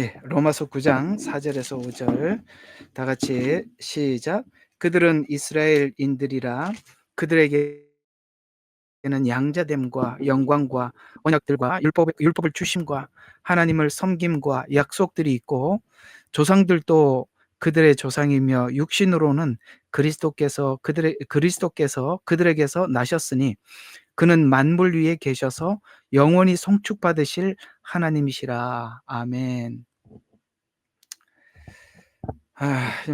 예, 로마서 9장 4절에서 5절 다 같이 시작. 그들은 이스라엘인들이라 그들에게는 양자됨과 영광과 언약들과 율법을 주심과 하나님을 섬김과 약속들이 있고 조상들도 그들의 조상이며 육신으로는 그리스도께서 그들에게서 나셨으니 그는 만물 위에 계셔서 영원히 송축받으실 하나님이시라. 아멘.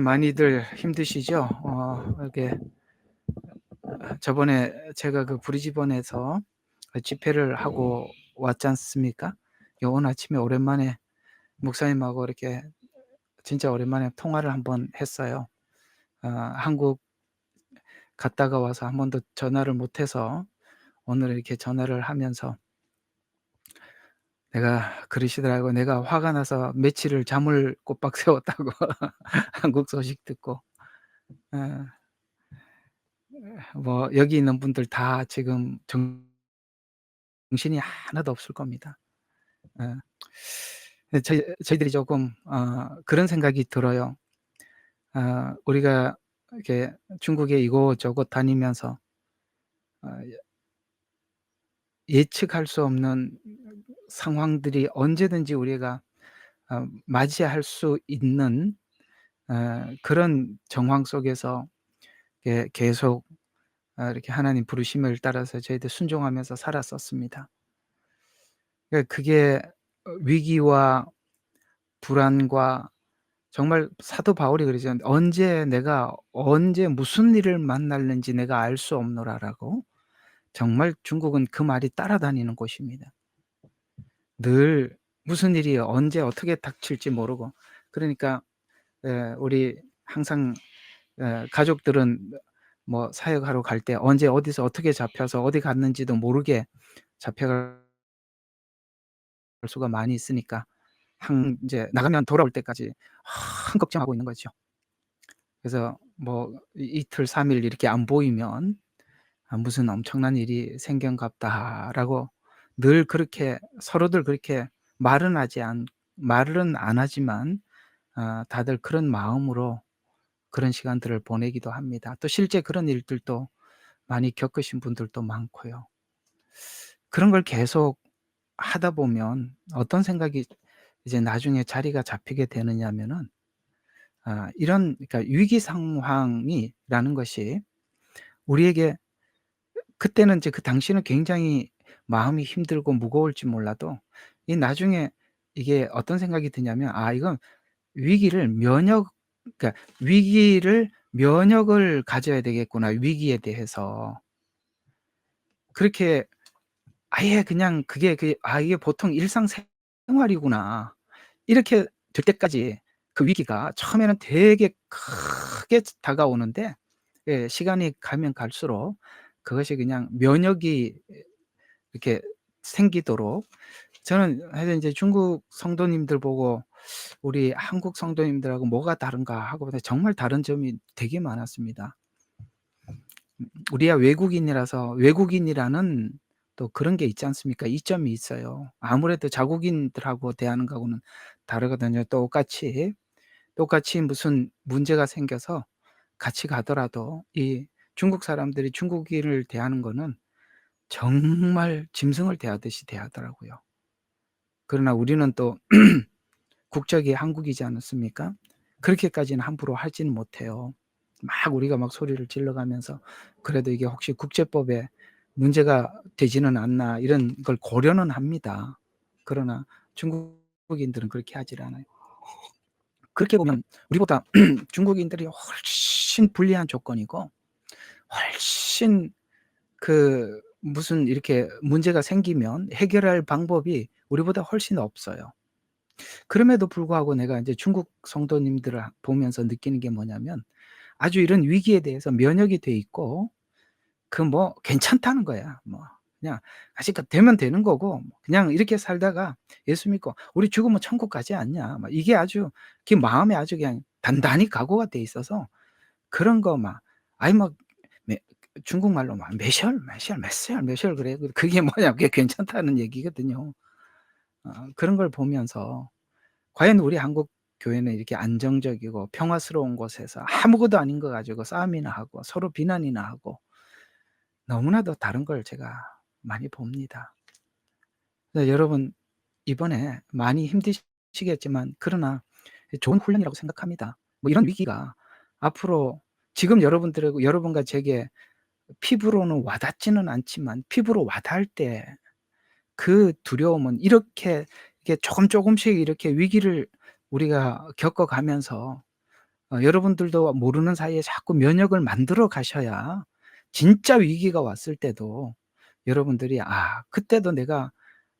많이들 힘드시죠? 이렇게 저번에 제가 그 브리즈번에서 집회를 하고 왔지 않습니까? 오늘 아침에 오랜만에 목사님하고 이렇게 진짜 오랜만에 통화를 한번 했어요. 한국 갔다가 와서 한 번도 전화를 못해서 오늘 이렇게 전화를 하면서 내가 그러시더라고. 내가 화가 나서 며칠을 잠을 꼬박 새웠다고 한국 소식 듣고. 어, 뭐 여기 있는 분들 다 지금 정신이 하나도 없을 겁니다. 저희들이 조금 그런 생각이 들어요. 우리가 이렇게 중국에 이곳저곳 다니면서 어 예측할 수 없는 상황들이 언제든지 우리가 맞이할 수 있는 그런 정황 속에서 계속 이렇게 하나님 부르심을 따라서 저희들 순종하면서 살았었습니다. 그게 위기와 불안과 정말 사도 바울이 그러죠. 내가 언제 무슨 일을 만날는지 내가 알 수 없노라라고. 정말 중국은 그 말이 따라다니는 곳입니다. 늘 무슨 일이 언제 어떻게 닥칠지 모르고. 그러니까 우리 항상 가족들은 뭐 사역하러 갈 때 언제 어디서 어떻게 잡혀서 어디 갔는지도 모르게 잡혀갈 수가 많이 있으니까 이제 나가면 돌아올 때까지 큰 걱정하고 있는 거죠. 그래서 뭐 이틀 3일 이렇게 안 보이면 '무슨 엄청난 일이 생겼갑다.'라고 늘 그렇게 서로들 그렇게 말은 안 하지만 다들 그런 마음으로 그런 시간들을 보내기도 합니다. 또 실제 그런 일들도 많이 겪으신 분들도 많고요. 그런 걸 계속 하다 보면 어떤 생각이 이제 나중에 자리가 잡히게 되느냐면은 이런, 그러니까 위기 상황이라는 것이 우리에게 그때는 이제 그 당시는 굉장히 마음이 힘들고 무거울지 몰라도 이 나중에 이게 어떤 생각이 드냐면 '아 이건 위기를 면역 그러니까 위기를 면역을 가져야 되겠구나, 위기에 대해서.' 그렇게 아예 그냥 이게 보통 일상생활이구나. 이렇게 될 때까지 그 위기가 처음에는 되게 크게 다가오는데 시간이 가면 갈수록 그것이 그냥 면역이 이렇게 생기도록 저는 하여튼 이제 중국 성도님들 보고 '우리 한국 성도님들하고 뭐가 다른가?' 하고 보니 정말 다른 점이 되게 많았습니다. 우리야 외국인이라는 또 그런 게 있지 않습니까? 이점이 있어요. 아무래도 자국인들하고 대하는 거하고는 다르거든요. 똑같이 무슨 문제가 생겨서 같이 가더라도 이 중국 사람들이 중국인을 대하는 거는 정말 짐승을 대하듯이 대하더라고요. 그러나 우리는 또 국적이 한국이지 않습니까? 그렇게까지는 함부로 하지는 못해요. 우리가 막 소리를 질러 가면서 그래도 이게 혹시 국제법에 문제가 되지는 않나 이런 걸 고려는 합니다. 그러나 중국인들은 그렇게 하질 않아요. 그렇게 보면 우리보다 중국인들이 훨씬 불리한 조건이고 훨씬 무슨 이렇게 문제가 생기면 해결할 방법이 우리보다 훨씬 없어요. 그럼에도 불구하고 내가 인제 중국 성도님들을 보면서 느끼는 게 뭐냐면 아주 이런 위기에 대해서 면역이 돼 있고 뭐 괜찮다는 거야. 뭐 그냥 되면 되는 거고 그냥 이렇게 살다가 예수 믿고 '우리 죽으면 천국 가지 않냐.' 막 이게 아주 마음에 아주 그냥 단단히 각오가 돼 있어서 그런 거 아이 막 메 중국말로 메시얼 그래요. 그게 뭐냐 그게 괜찮다는 얘기거든요. 그런 걸 보면서 과연 우리 한국 교회는 이렇게 안정적이고 평화스러운 곳에서 아무것도 아닌 거 가지고 싸움이나 하고 서로 비난이나 하고 너무나도 다른 걸 제가 많이 봅니다. 네, 여러분 이번에 많이 힘드시겠지만 그러나 좋은 훈련이라고 생각합니다. 뭐 이런 위기가 앞으로 지금 여러분과 제게 피부로는 와닿지는 않지만 피부로 와닿을 때 그 두려움은 이렇게 조금씩 이렇게 위기를 우리가 겪어가면서 여러분들도 모르는 사이에 자꾸 면역을 만들어 가셔야 진짜 위기가 왔을 때도 여러분들이 '아 그때도 내가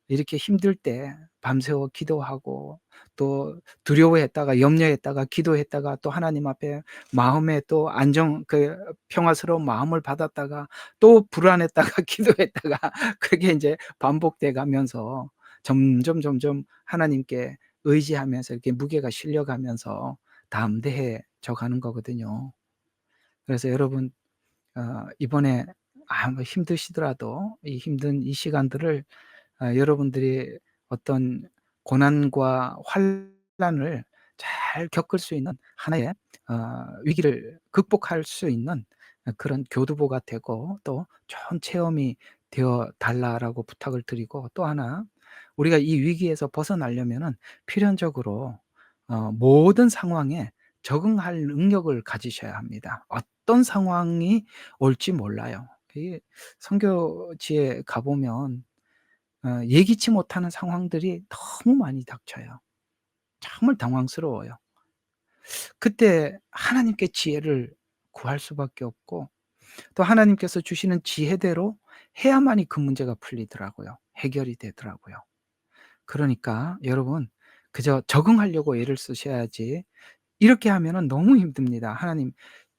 이렇게 힘들 때 밤새워 기도하고 또 두려워했다가 염려했다가 기도했다가 또 하나님 앞에 마음에 또 평화스러운 마음을 받았다가 또 불안했다가 기도했다가 그게 인제 반복돼 가면서 점점 하나님께 의지하면서 이렇게 무게가 실려가면서 담대해져 가는 거거든요. 그래서 여러분 이번에 뭐 힘드시더라도 이 힘든 이 시간들을 여러분들이 어떤 고난과 환난을 잘 겪을 수 있는 하나의 위기를 극복할 수 있는 그런 교두보가 되고 또 좋은 체험이 되어 달라라고 부탁을 드리고 또 하나 우리가 이 위기에서 벗어나려면은 필연적으로 모든 상황에 적응할 능력을 가지셔야 합니다. 어떤 상황이 올지 몰라요. 이 선교지에 가 보면 예기치 못하는 상황들이 너무 많이 닥쳐요. 정말 당황스러워요. 그때 하나님께 지혜를 구할 수밖에 없고 또 하나님께서 주시는 지혜대로 해야만이 그 문제가 풀리더라고요. 해결이 되더라고요. 그러니까 여러분 그저 적응하려고 애를 쓰셔야지 이렇게 하면은 너무 힘듭니다. 하나님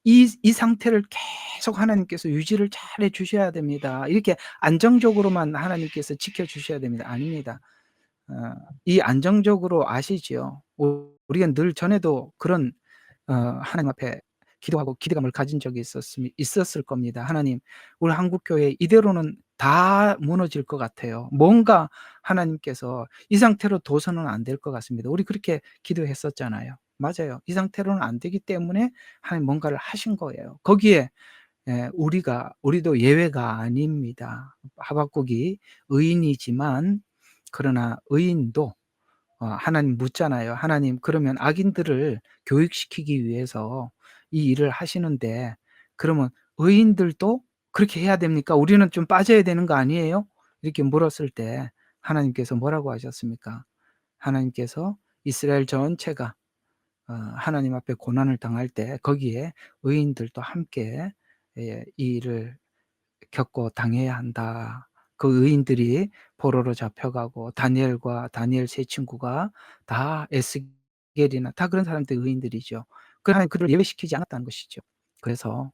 이 상태를 계속 하나님께서 유지를 잘 해 주셔야 됩니다. 이렇게 안정적으로만 하나님께서 지켜 주셔야 됩니다. 아닙니다. 어 이 안정적으로 아시지요. 우리가 늘 전에도 그런 하나님 앞에 기도하고 기대감을 가진 적이 있었을 겁니다. 하나님, 우리 한국 교회 이대로는 다 무너질 것 같아요. 뭔가 하나님께서 이 상태로 둬서는 안 될 것 같습니다. 우리 그렇게 기도했었잖아요. 맞아요. 이 상태로는 안 되기 때문에 하나님 뭔가를 하신 거예요. 거기에 우리도 예외가 아닙니다. 하박국이 의인이지만 그러나 의인도 하나님 묻잖아요. "하나님 그러면 악인들을 교육시키기 위해서 이 일을 하시는데 그러면 의인들도 그렇게 해야 됩니까? 우리는 좀 빠져야 되는 거 아니에요?" 이렇게 물었을 때 하나님께서 뭐라고 하셨습니까? 하나님께서 이스라엘 전체가 하나님 앞에 고난을 당할 때 거기에 의인들도 함께 이 일을 겪고 당해야 한다. 그 의인들이 포로로 잡혀가고 다니엘 세 친구가 다 에스겔이나 다 그런 사람들이 의인들이죠. 그 하나님 그들을 예외시키지 않았다는 것이죠. 그래서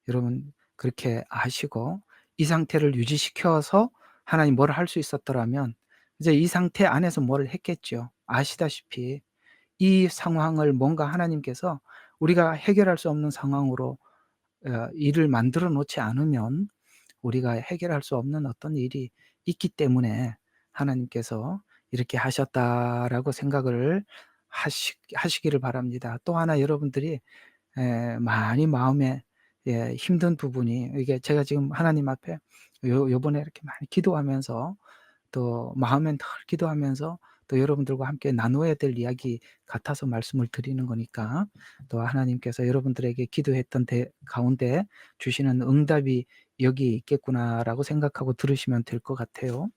여러분 그렇게 아시고 이 상태를 유지시켜서 하나님 뭐를 할 수 있었더라면 이제 이 상태 안에서 뭐를 했겠죠. 아시다시피 이 상황을 뭔가 하나님께서 우리가 해결할 수 없는 상황으로 일을 만들어 놓지 않으면 우리가 해결할 수 없는 어떤 일이 있기 때문에 하나님께서 이렇게 하셨다라고 생각을 하시기를 바랍니다. 또 하나 여러분들이 많이 마음에 힘든 부분이 이게 제가 지금 하나님 앞에 요번에 이렇게 많이 기도하면서 또 마음엔 늘 기도하면서 또 여러분들과 함께 나눠야 될 이야기 같아서 말씀을 드리는 거니까 또 하나님께서 여러분들에게 기도했던 가운데 주시는 응답이 '여기에 있겠구나.'라고 생각하고 들으시면 될 것 같아요.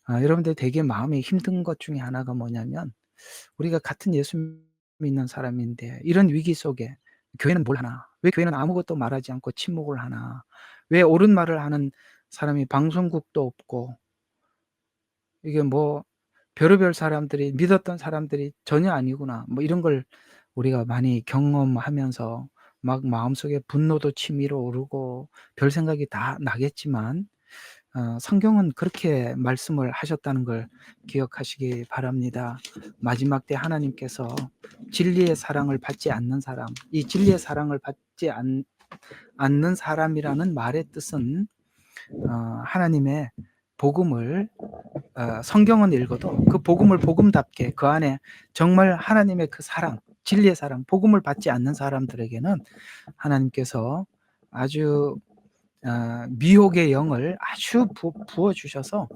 여러분들 되게 마음이 힘든 것 중에 하나가 뭐냐면 우리가 같은 예수 믿는 사람인데 이런 위기 속에 '교회는 뭘 하나? 왜 교회는 아무것도 말하지 않고 침묵을 하나? 왜 옳은 말을 하는 사람이 방송국도 없고' 이게 뭐 '별의별 사람들이 믿었던 사람들이 전혀 아니구나.' 뭐 이런 걸 우리가 많이 경험하면서 막 마음속에 분노도 치밀어 오르고 별 생각이 다 나겠지만 성경은 그렇게 말씀을 하셨다는 걸 기억하시기 바랍니다. 마지막 때 하나님께서 진리의 사랑을 받지 않는 사람, 이 진리의 사랑을 받지 않는 사람이라는 말의 뜻은 하나님의 복음을 성경은 읽어도 그 복음을 복음답게 그 안에 정말 하나님의 그 사랑, 진리의 사랑, 복음을 받지 않는 사람들에게는 하나님께서 아주 미혹의 영을 아주 부어 주셔서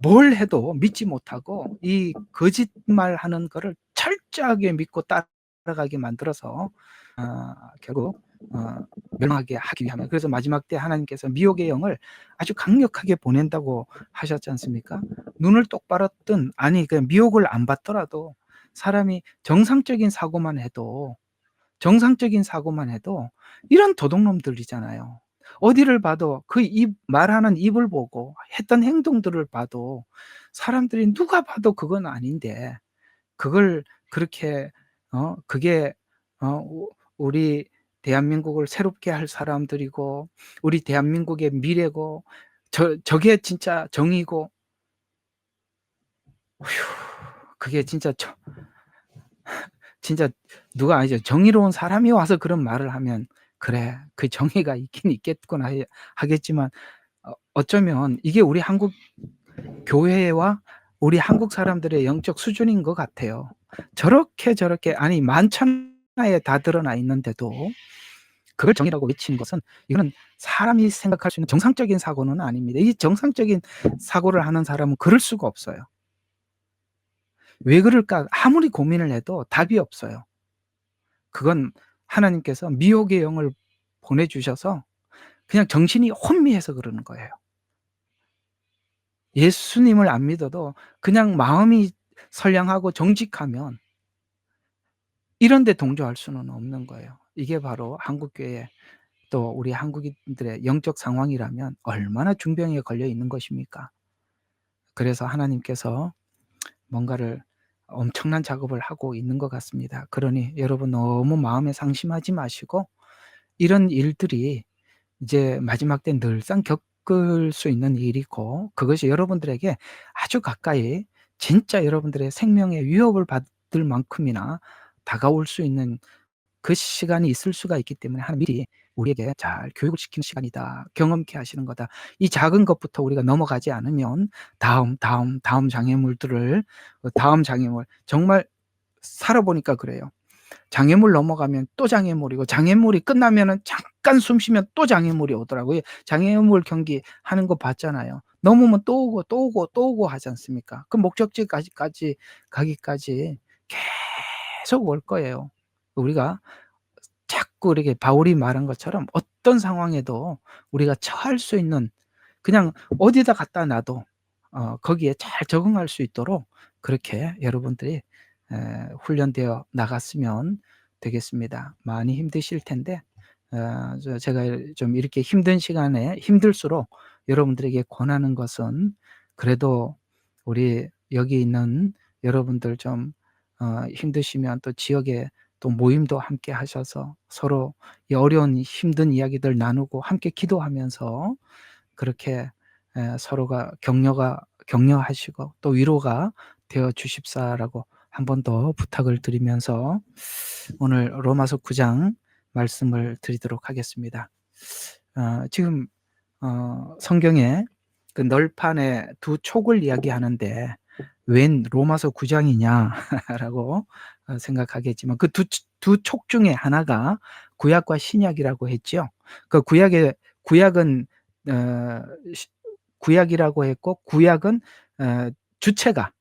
뭘 해도 믿지 못하고 이 거짓말하는 거를 철저하게 믿고 따라가게 만들어서 결국 멸망하게 하기 위함에, 그래서 마지막 때 하나님께서 미혹의 영을 아주 강력하게 보낸다고 하셨지 않습니까? 눈을 똑바로 뜬, 아니 그 미혹을 안 받더라도 사람이 정상적인 사고만 해도 이런 도둑놈들이잖아요. 어디를 봐도 그 입 말하는 입을 보고 했던 행동들을 봐도 사람들이 누가 봐도 그건 아닌데 그걸 그렇게 그게 우리 대한민국을 새롭게 할 사람들이고 우리 대한민국의 미래고 저게 진짜 정의고, 휴, 그게 진짜 누가 아니죠. 정의로운 사람이 와서 그런 말을 하면 그래, 그 정의가 있긴 있겠구나 하겠지만 어쩌면 이게 우리 한국 교회와 우리 한국 사람들의 영적 수준인 것 같아요. 저렇게 아니 만천하에 다 드러나 있는데도 그걸 정의라고 외치는 것은 이거는 사람이 생각할 수 있는 정상적인 사고는 아닙니다. 이 정상적인 사고를 하는 사람은 그럴 수가 없어요. 왜 그럴까? 아무리 고민을 해도 답이 없어요. 그건 하나님께서 미혹의 영을 보내주셔서 그냥 정신이 혼미해서 그러는 거예요. 예수님을 안 믿어도 그냥 마음이 선량하고 정직하면 이런 데 동조할 수는 없는 거예요. 이게 바로 한국교회 또 우리 한국인들의 영적 상황이라면 얼마나 중병에 걸려 있는 것입니까? 그래서 하나님께서 뭔가를 엄청난 작업을 하고 있는 것 같습니다. 그러니 여러분 너무 마음에 상심하지 마시고 이런 일들이 이제 마지막 때 늘상 겪을 수 있는 일이고 그것이 여러분들에게 아주 가까이 진짜 여러분들의 생명의 위협을 받을 만큼이나 다가올 수 있는 그 시간이 있을 수가 있기 때문에 하나님 미리 우리에게 잘 교육을 시키는 시간이다. 경험케 하시는 거다. 이 작은 것부터 우리가 넘어가지 않으면 다음 장애물들을 다음 장애물 정말 살아보니까 그래요. 장애물 넘어가면 또 장애물이고 장애물이 끝나면은 잠깐 숨 쉬면 또 장애물이 오더라고요. 장애물 경기 하는 거 봤잖아요. 넘으면 또 오고 또 오고 또 오고 하지 않습니까? 그 목적지까지 가기까지 계속 올 거예요. 우리가 자꾸 이렇게 바울이 말한 것처럼 어떤 상황에도 우리가 처할 수 있는 그냥 어디다 갖다 놔도 거기에 잘 적응할 수 있도록 그렇게 여러분들이 훈련되어 나갔으면 되겠습니다. 많이 힘드실 텐데 제가 좀 이렇게 힘든 시간에 힘들수록 여러분들에게 권하는 것은 그래도 우리 여기 있는 여러분들 좀 힘드시면 또 지역에 또 모임도 함께 하셔서 서로 이 어려운 힘든 이야기들 나누고 함께 기도하면서 그렇게 서로가 격려하시고 또 위로가 되어 주십사라고 한 번 더 부탁을 드리면서 오늘 로마서 9장 말씀을 드리도록 하겠습니다. 지금 성경에 그 널판에 두 촉을 이야기하는데 웬 로마서 9장이냐라고 생각하겠지만 그 두 촉 중에 하나가 구약과 신약이라고 했죠. 그 구약은 구약이라고 했고 구약은 주체가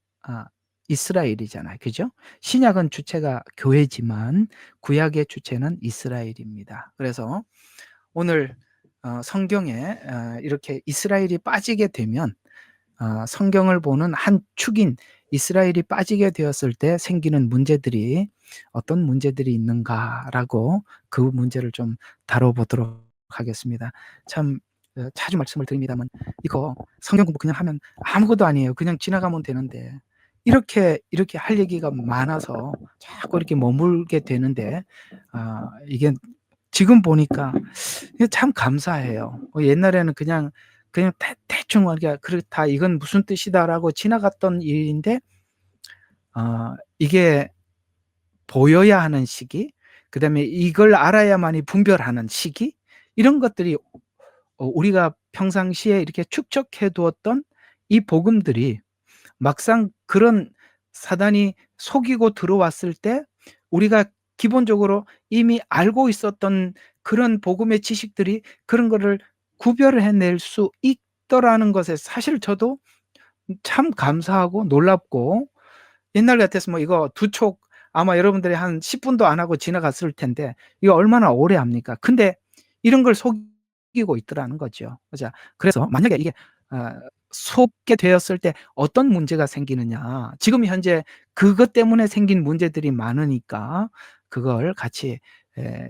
이스라엘이잖아요. 그죠? 신약은 주체가 교회지만 구약의 주체는 이스라엘입니다. 그래서 오늘 성경에 이렇게 이스라엘이 빠지게 되면 성경을 보는 한 축인 이스라엘이 빠지게 되었을 때 생기는 문제들이 어떤 문제들이 있는가라고 그 문제를 좀 다뤄보도록 하겠습니다. 참 자주 말씀을 드립니다만 이거 성경 공부 그냥 하면 아무것도 아니에요. 그냥 지나가면 되는데 이렇게 할 얘기가 많아서 자꾸 이렇게 머물게 되는데 이게 지금 보니까 참 감사해요. 옛날에는 그냥 대충 그렇다 이건 무슨 뜻이다라고 지나갔던 일인데 이게 보여야 하는 시기, 그다음에 이걸 알아야만이 분별하는 시기, 이런 것들이 우리가 평상시에 이렇게 축적해 두었던 이 복음들이 막상 그런 사단이 속이고 들어왔을 때 우리가 기본적으로 이미 알고 있었던 그런 복음의 지식들이 그런 거를 구별을 해낼 수 있더라는 것에 사실 저도 참 감사하고 놀랍고, 옛날 같았으면 뭐 이거 두 촉 아마 여러분들이 한 10분도 안 하고 지나갔을 텐데 이거 얼마나 오래 합니까? 근데 이런 걸 속이고 있더라는 거죠. 자, 그래서 만약에 이게 속게 되었을 때 어떤 문제가 생기느냐. 지금 현재 그것 때문에 생긴 문제들이 많으니까 그걸 같이 에,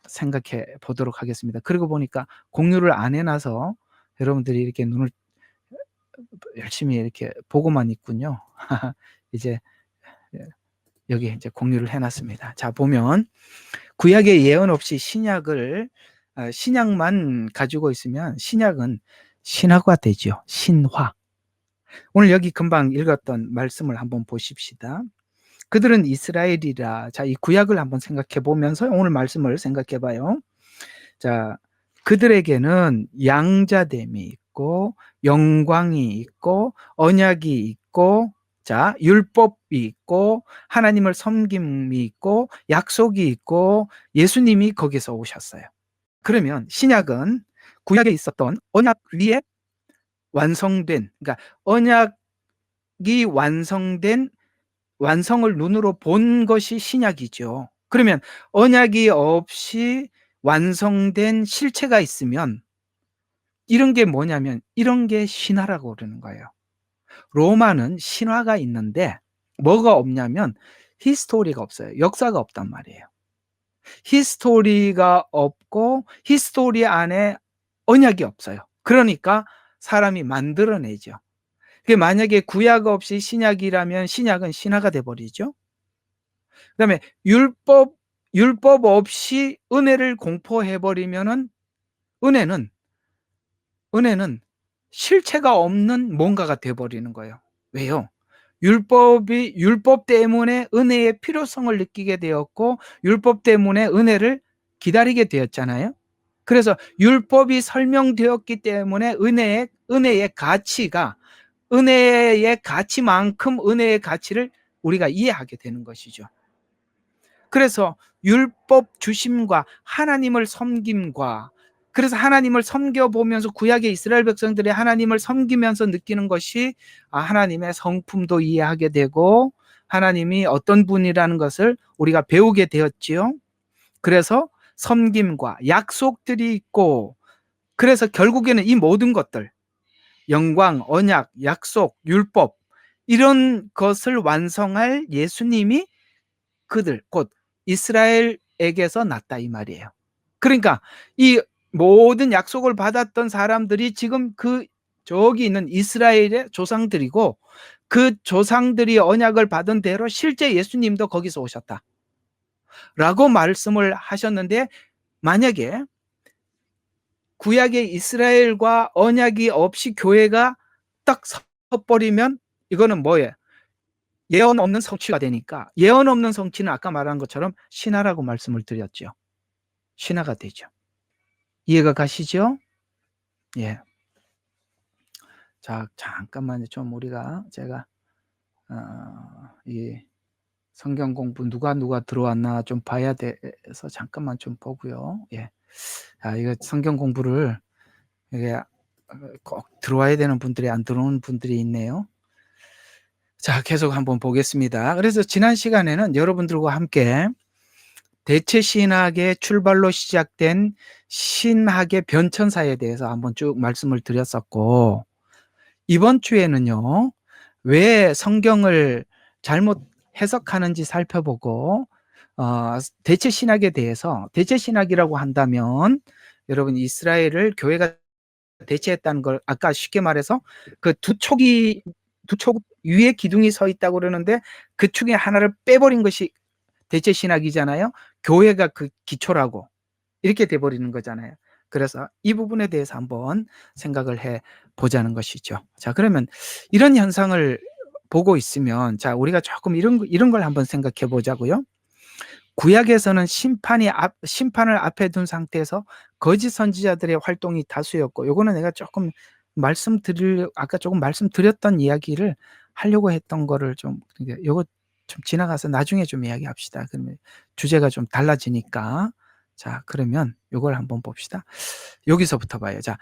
생각해 보도록 하겠습니다. 그러고 보니까 공유를 안 해놔서 여러분들이 이렇게 눈을 열심히 이렇게 보고만 있군요. 이제 여기 이제 공유를 해놨습니다. 자, 보면 구약의 예언 없이 신약만 가지고 있으면 신약은 신화가 되죠. 신화. 오늘 여기 금방 읽었던 말씀을 한번 보십시다. 그들은 이스라엘이라. 자, 이 구약을 한번 생각해 보면서 오늘 말씀을 생각해 봐요. 자, 그들에게는 양자됨이 있고 영광이 있고 언약이 있고, 자, 율법이 있고 하나님을 섬김이 있고 약속이 있고 예수님이 거기서 오셨어요. 그러면 신약은 구약에 있었던 언약 위에 완성된, 그러니까 언약이 완성된, 완성을 눈으로 본 것이 신약이죠. 그러면 언약이 없이 완성된 실체가 있으면 이런 게 뭐냐면 이런 게 신화라고 그러는 거예요. 로마는 신화가 있는데 뭐가 없냐면 히스토리가 없어요. 역사가 없단 말이에요. 히스토리가 없고 히스토리 안에 언약이 없어요. 그러니까 사람이 만들어내죠. 그게 만약에 구약 없이 신약이라면 신약은 신화가 돼버리죠. 그다음에 율법 없이 은혜를 공포해버리면은 은혜는 실체가 없는 뭔가가 돼버리는 거예요. 왜요? 율법 때문에 은혜의 필요성을 느끼게 되었고 율법 때문에 은혜를 기다리게 되었잖아요. 그래서 율법이 설명되었기 때문에 은혜의 가치가, 은혜의 가치만큼 은혜의 가치를 우리가 이해하게 되는 것이죠. 그래서 율법 주심과 하나님을 섬김과, 그래서 하나님을 섬겨보면서 구약의 이스라엘 백성들이 하나님을 섬기면서 느끼는 것이 하나님의 성품도 이해하게 되고 하나님이 어떤 분이라는 것을 우리가 배우게 되었지요. 그래서 섬김과 약속들이 있고, 그래서 결국에는 이 모든 것들, 영광, 언약, 약속, 율법, 이런 것을 완성할 예수님이 그들 곧 이스라엘에게서 났다 이 말이에요. 그러니까 이 모든 약속을 받았던 사람들이 지금 그 저기 있는 이스라엘의 조상들이고 그 조상들이 언약을 받은 대로 실제 예수님도 거기서 오셨다 라고 말씀을 하셨는데, 만약에 구약의 이스라엘과 언약이 없이 교회가 딱 섰버리면 이거는 뭐예요? 예언 없는 성취가 되니까, 예언 없는 성취는 아까 말한 것처럼 신화라고 말씀을 드렸죠. 신화가 되죠. 이해가 가시죠? 예. 자, 잠깐만요. 좀 제가 이 성경 공부 누가 들어왔나 좀 봐야 돼서 잠깐만 좀 보고요. 예. 이거 성경 공부를 이게 꼭 들어와야 되는 분들이 안 들어오는 분들이 있네요. 자, 계속 한번 보겠습니다. 그래서 지난 시간에는 여러분들과 함께 대체 신학의 출발로 시작된 신학의 변천사에 대해서 한번 쭉 말씀을 드렸었고, 이번 주에는요, 왜 성경을 잘못 해석하는지 살펴보고, 대체 신학에 대해서, 대체 신학이라고 한다면 여러분 이스라엘을 교회가 대체했다는 걸, 아까 쉽게 말해서 그 두 촉 위에 기둥이 서 있다고 그러는데 그 축의 하나를 빼버린 것이 대체 신학이잖아요. 교회가 그 기초라고 이렇게 돼버리는 거잖아요. 그래서 이 부분에 대해서 한번 생각을 해 보자는 것이죠. 자, 그러면 이런 현상을 보고 있으면, 자, 우리가 조금 이런 걸 한번 생각해 보자고요. 구약에서는 심판을 앞에 둔 상태에서 거짓 선지자들의 활동이 다수였고, 요거는 내가 조금 아까 조금 말씀드렸던 이야기를 하려고 했던 거를 좀 그러니까 요거 좀 지나가서 나중에 좀 이야기합시다. 그러면 주제가 좀 달라지니까. 자 그러면 요걸 한번 봅시다. 여기서부터 봐요. 자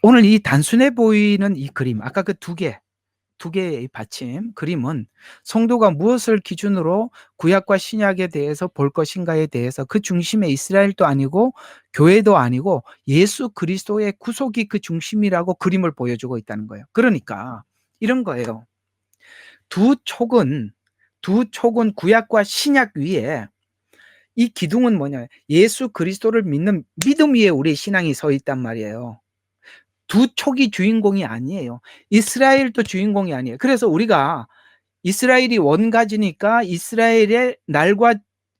오늘 이 단순해 보이는 이 그림 아까 그 두 개의 받침 그림은 성도가 무엇을 기준으로 구약과 신약에 대해서 볼 것인가에 대해서 그 중심에 이스라엘도 아니고 교회도 아니고 예수 그리스도의 구속이 그 중심이라고 그림을 보여주고 있다는 거예요. 그러니까 이런 거예요. 두 촉은 구약과 신약 위에 이 기둥은 뭐냐? 예수 그리스도를 믿는 믿음 위에 우리의 신앙이 서 있단 말이에요. 두 촉이 주인공이 아니에요. 이스라엘도 주인공이 아니에요. 그래서 우리가 이스라엘이 원가지니까 이스라엘의 날과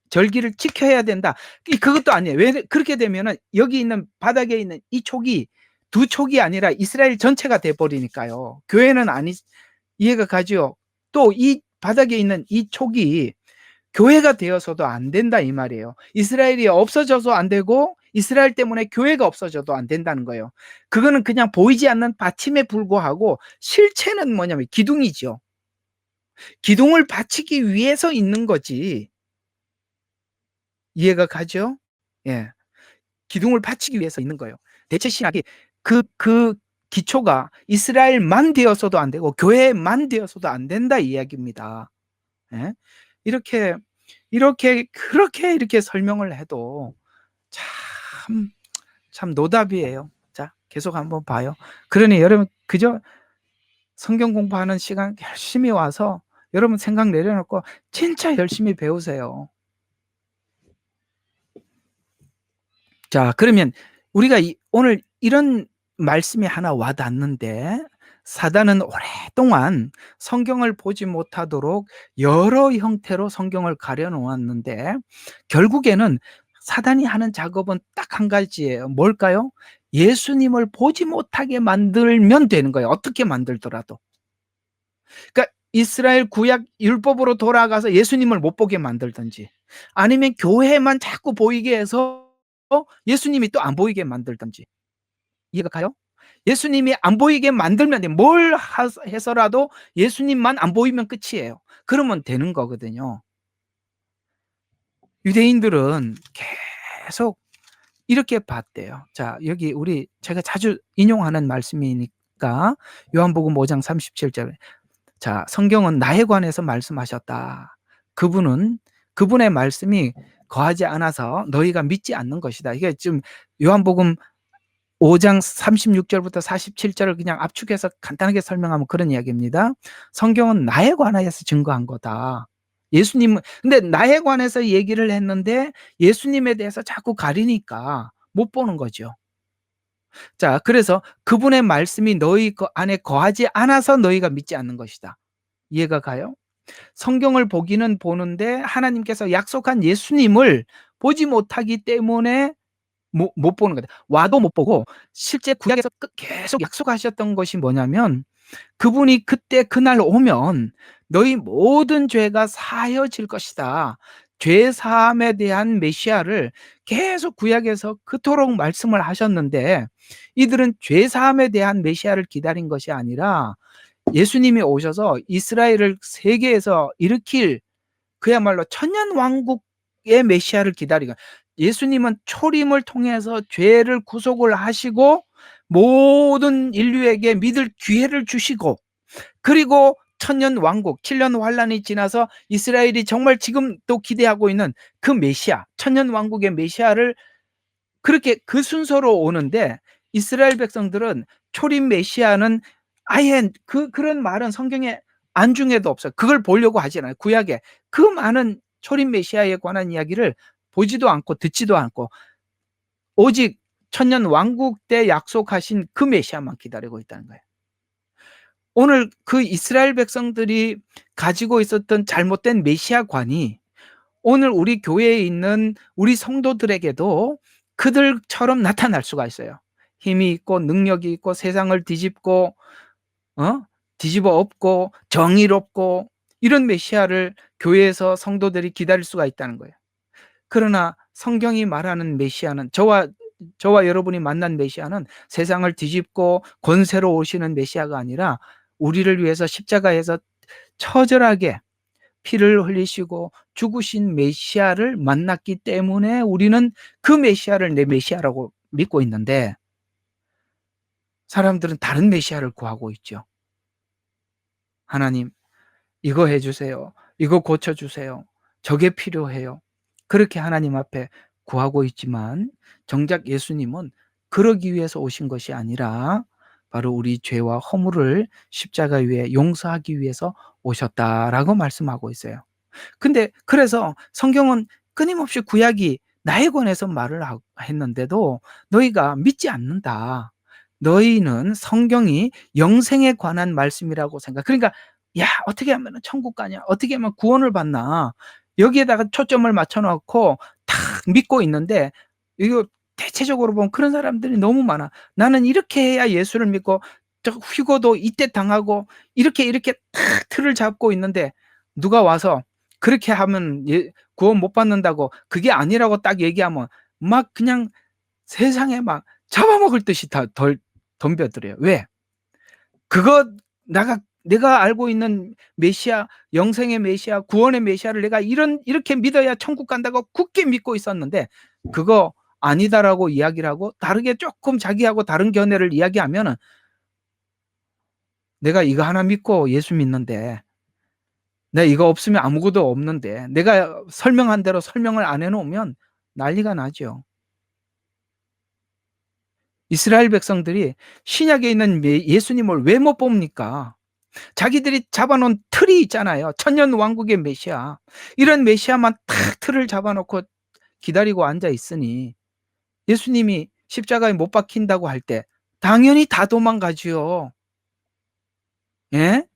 절기를 지켜야 된다. 그것도 아니에요. 왜 그렇게 되면은 여기 있는 바닥에 있는 이 촉이 두 촉이 아니라 이스라엘 전체가 돼 버리니까요. 교회는 아니 이해가 가죠. 또 이 바닥에 있는 이 촉이 교회가 되어서도 안 된다 이 말이에요. 이스라엘이 없어져서 안 되고 이스라엘 때문에 교회가 없어져도 안 된다는 거예요. 그거는 그냥 보이지 않는 받침에 불과하고 실체는 뭐냐면 기둥이죠. 기둥을 받치기 위해서 있는 거지. 이해가 가죠? 예. 기둥을 받치기 위해서 있는 거예요. 대체 신학이 그 기초가 이스라엘만 되어서도 안 되고 교회만 되어서도 안 된다 이 이야기입니다. 예. 이렇게 그렇게 이렇게 설명을 해도 참, 참 노답이에요. 자, 계속 한번 봐요. 그러니 여러분 그저 성경 공부하는 시간 열심히 와서 여러분 생각 내려놓고 진짜 열심히 배우세요. 자, 그러면 우리가 오늘 이런 말씀이 하나 와 닿는데 사단은 오랫동안 성경을 보지 못하도록 여러 형태로 성경을 가려 놓았는데 결국에는 사단이 하는 작업은 딱 한 가지예요. 뭘까요? 예수님을 보지 못하게 만들면 되는 거예요. 어떻게 만들더라도. 그러니까 이스라엘 구약 율법으로 돌아가서 예수님을 못 보게 만들든지 아니면 교회만 자꾸 보이게 해서 예수님이 또 안 보이게 만들든지. 이해가 가요? 예수님이 안 보이게 만들면 돼. 뭘 해서라도 예수님만 안 보이면 끝이에요. 그러면 되는 거거든요. 유대인들은 계속 이렇게 봤대요. 자, 여기 제가 자주 인용하는 말씀이니까 요한복음 5장 37절. 자, 성경은 나에 관해서 말씀하셨다. 그분의 말씀이 거하지 않아서 너희가 믿지 않는 것이다. 이게 지금 요한복음 5장 36절부터 47절을 그냥 압축해서 간단하게 설명하면 그런 이야기입니다. 성경은 나에 관하여서 증거한 거다. 근데 나에 관해서 얘기를 했는데 예수님에 대해서 자꾸 가리니까 못 보는 거죠. 자, 그래서 그분의 말씀이 너희 안에 거하지 않아서 너희가 믿지 않는 것이다. 이해가 가요? 성경을 보기는 보는데 하나님께서 약속한 예수님을 보지 못하기 때문에 못 보는 거다. 와도 못 보고 실제 구약에서 계속 약속하셨던 것이 뭐냐면 그분이 그날 오면 너희 모든 죄가 사하여질 것이다. 죄 사함에 대한 메시아를 계속 구약에서 그토록 말씀을 하셨는데 이들은 죄 사함에 대한 메시아를 기다린 것이 아니라 예수님이 오셔서 이스라엘을 세계에서 일으킬 그야말로 천년 왕국의 메시아를 기다리고 예수님은 초림을 통해서 죄를 구속을 하시고 모든 인류에게 믿을 기회를 주시고 그리고 천년 왕국 7년 환란이 지나서 이스라엘이 정말 지금 또 기대하고 있는 그 메시아 천년 왕국의 메시아를 그렇게 그 순서로 오는데 이스라엘 백성들은 초림 메시아는 아예 그런 말은 성경에 안중에도 없어요. 그걸 보려고 하지 않아요. 구약에 그 많은 초림 메시아에 관한 이야기를 보지도 않고 듣지도 않고 오직 천년 왕국 때 약속하신 그 메시아만 기다리고 있다는 거예요. 오늘 그 이스라엘 백성들이 가지고 있었던 잘못된 메시아관이 오늘 우리 교회에 있는 우리 성도들에게도 그들처럼 나타날 수가 있어요. 힘이 있고 능력이 있고 세상을 뒤집고 뒤집어 엎고 정의롭고 이런 메시아를 교회에서 성도들이 기다릴 수가 있다는 거예요. 그러나 성경이 말하는 메시아는 저와 여러분이 만난 메시아는 세상을 뒤집고 권세로 오시는 메시아가 아니라 우리를 위해서 십자가에서 처절하게 피를 흘리시고 죽으신 메시아를 만났기 때문에 우리는 그 메시아를 내 메시아라고 믿고 있는데, 사람들은 다른 메시아를 구하고 있죠. 하나님, 이거 해 주세요. 이거 고쳐 주세요. 저게 필요해요. 그렇게 하나님 앞에 구하고 있지만 정작 예수님은 그러기 위해서 오신 것이 아니라 바로 우리 죄와 허물을 십자가 위에 용서하기 위해서 오셨다라고 말씀하고 있어요. 근데 그래서 성경은 끊임없이 구약이 나에 관해서 말을 했는데도 너희가 믿지 않는다. 너희는 성경이 영생에 관한 말씀이라고 생각. 그러니까 야, 어떻게 하면 천국 가냐? 어떻게 하면 구원을 받나? 여기에다가 초점을 맞춰 놓고 탁 믿고 있는데, 이거 대체적으로 보면 그런 사람들이 너무 많아. 나는 이렇게 해야 예수를 믿고 저 휴거도 이때 당하고 이렇게 탁 틀을 잡고 있는데, 누가 와서 그렇게 하면 구원 못 받는다고, 그게 아니라고 딱 얘기하면 막 그냥 세상에 막 잡아먹을 듯이 다 덤벼들어요. 왜? 그거 내가 알고 있는 메시아, 영생의 메시아, 구원의 메시아를 내가 이렇게 믿어야 천국 간다고 굳게 믿고 있었는데, 그거 아니다라고 이야기를 하고 다르게 조금 자기하고 다른 견해를 이야기하면은, 내가 이거 하나 믿고 예수 믿는데, 내가 이거 없으면 아무것도 없는데, 내가 설명한 대로 설명을 안 해놓으면 난리가 나죠. 이스라엘 백성들이 신약에 있는 예수님을 왜 못 봅니까? 자기들이 잡아놓은 틀이 있잖아요. 천년 왕국의 메시아. 이런 메시아만 탁 틀을 잡아놓고 기다리고 앉아 있으니, 예수님이 십자가에 못 박힌다고 할 때 당연히 다 도망가지요. 예?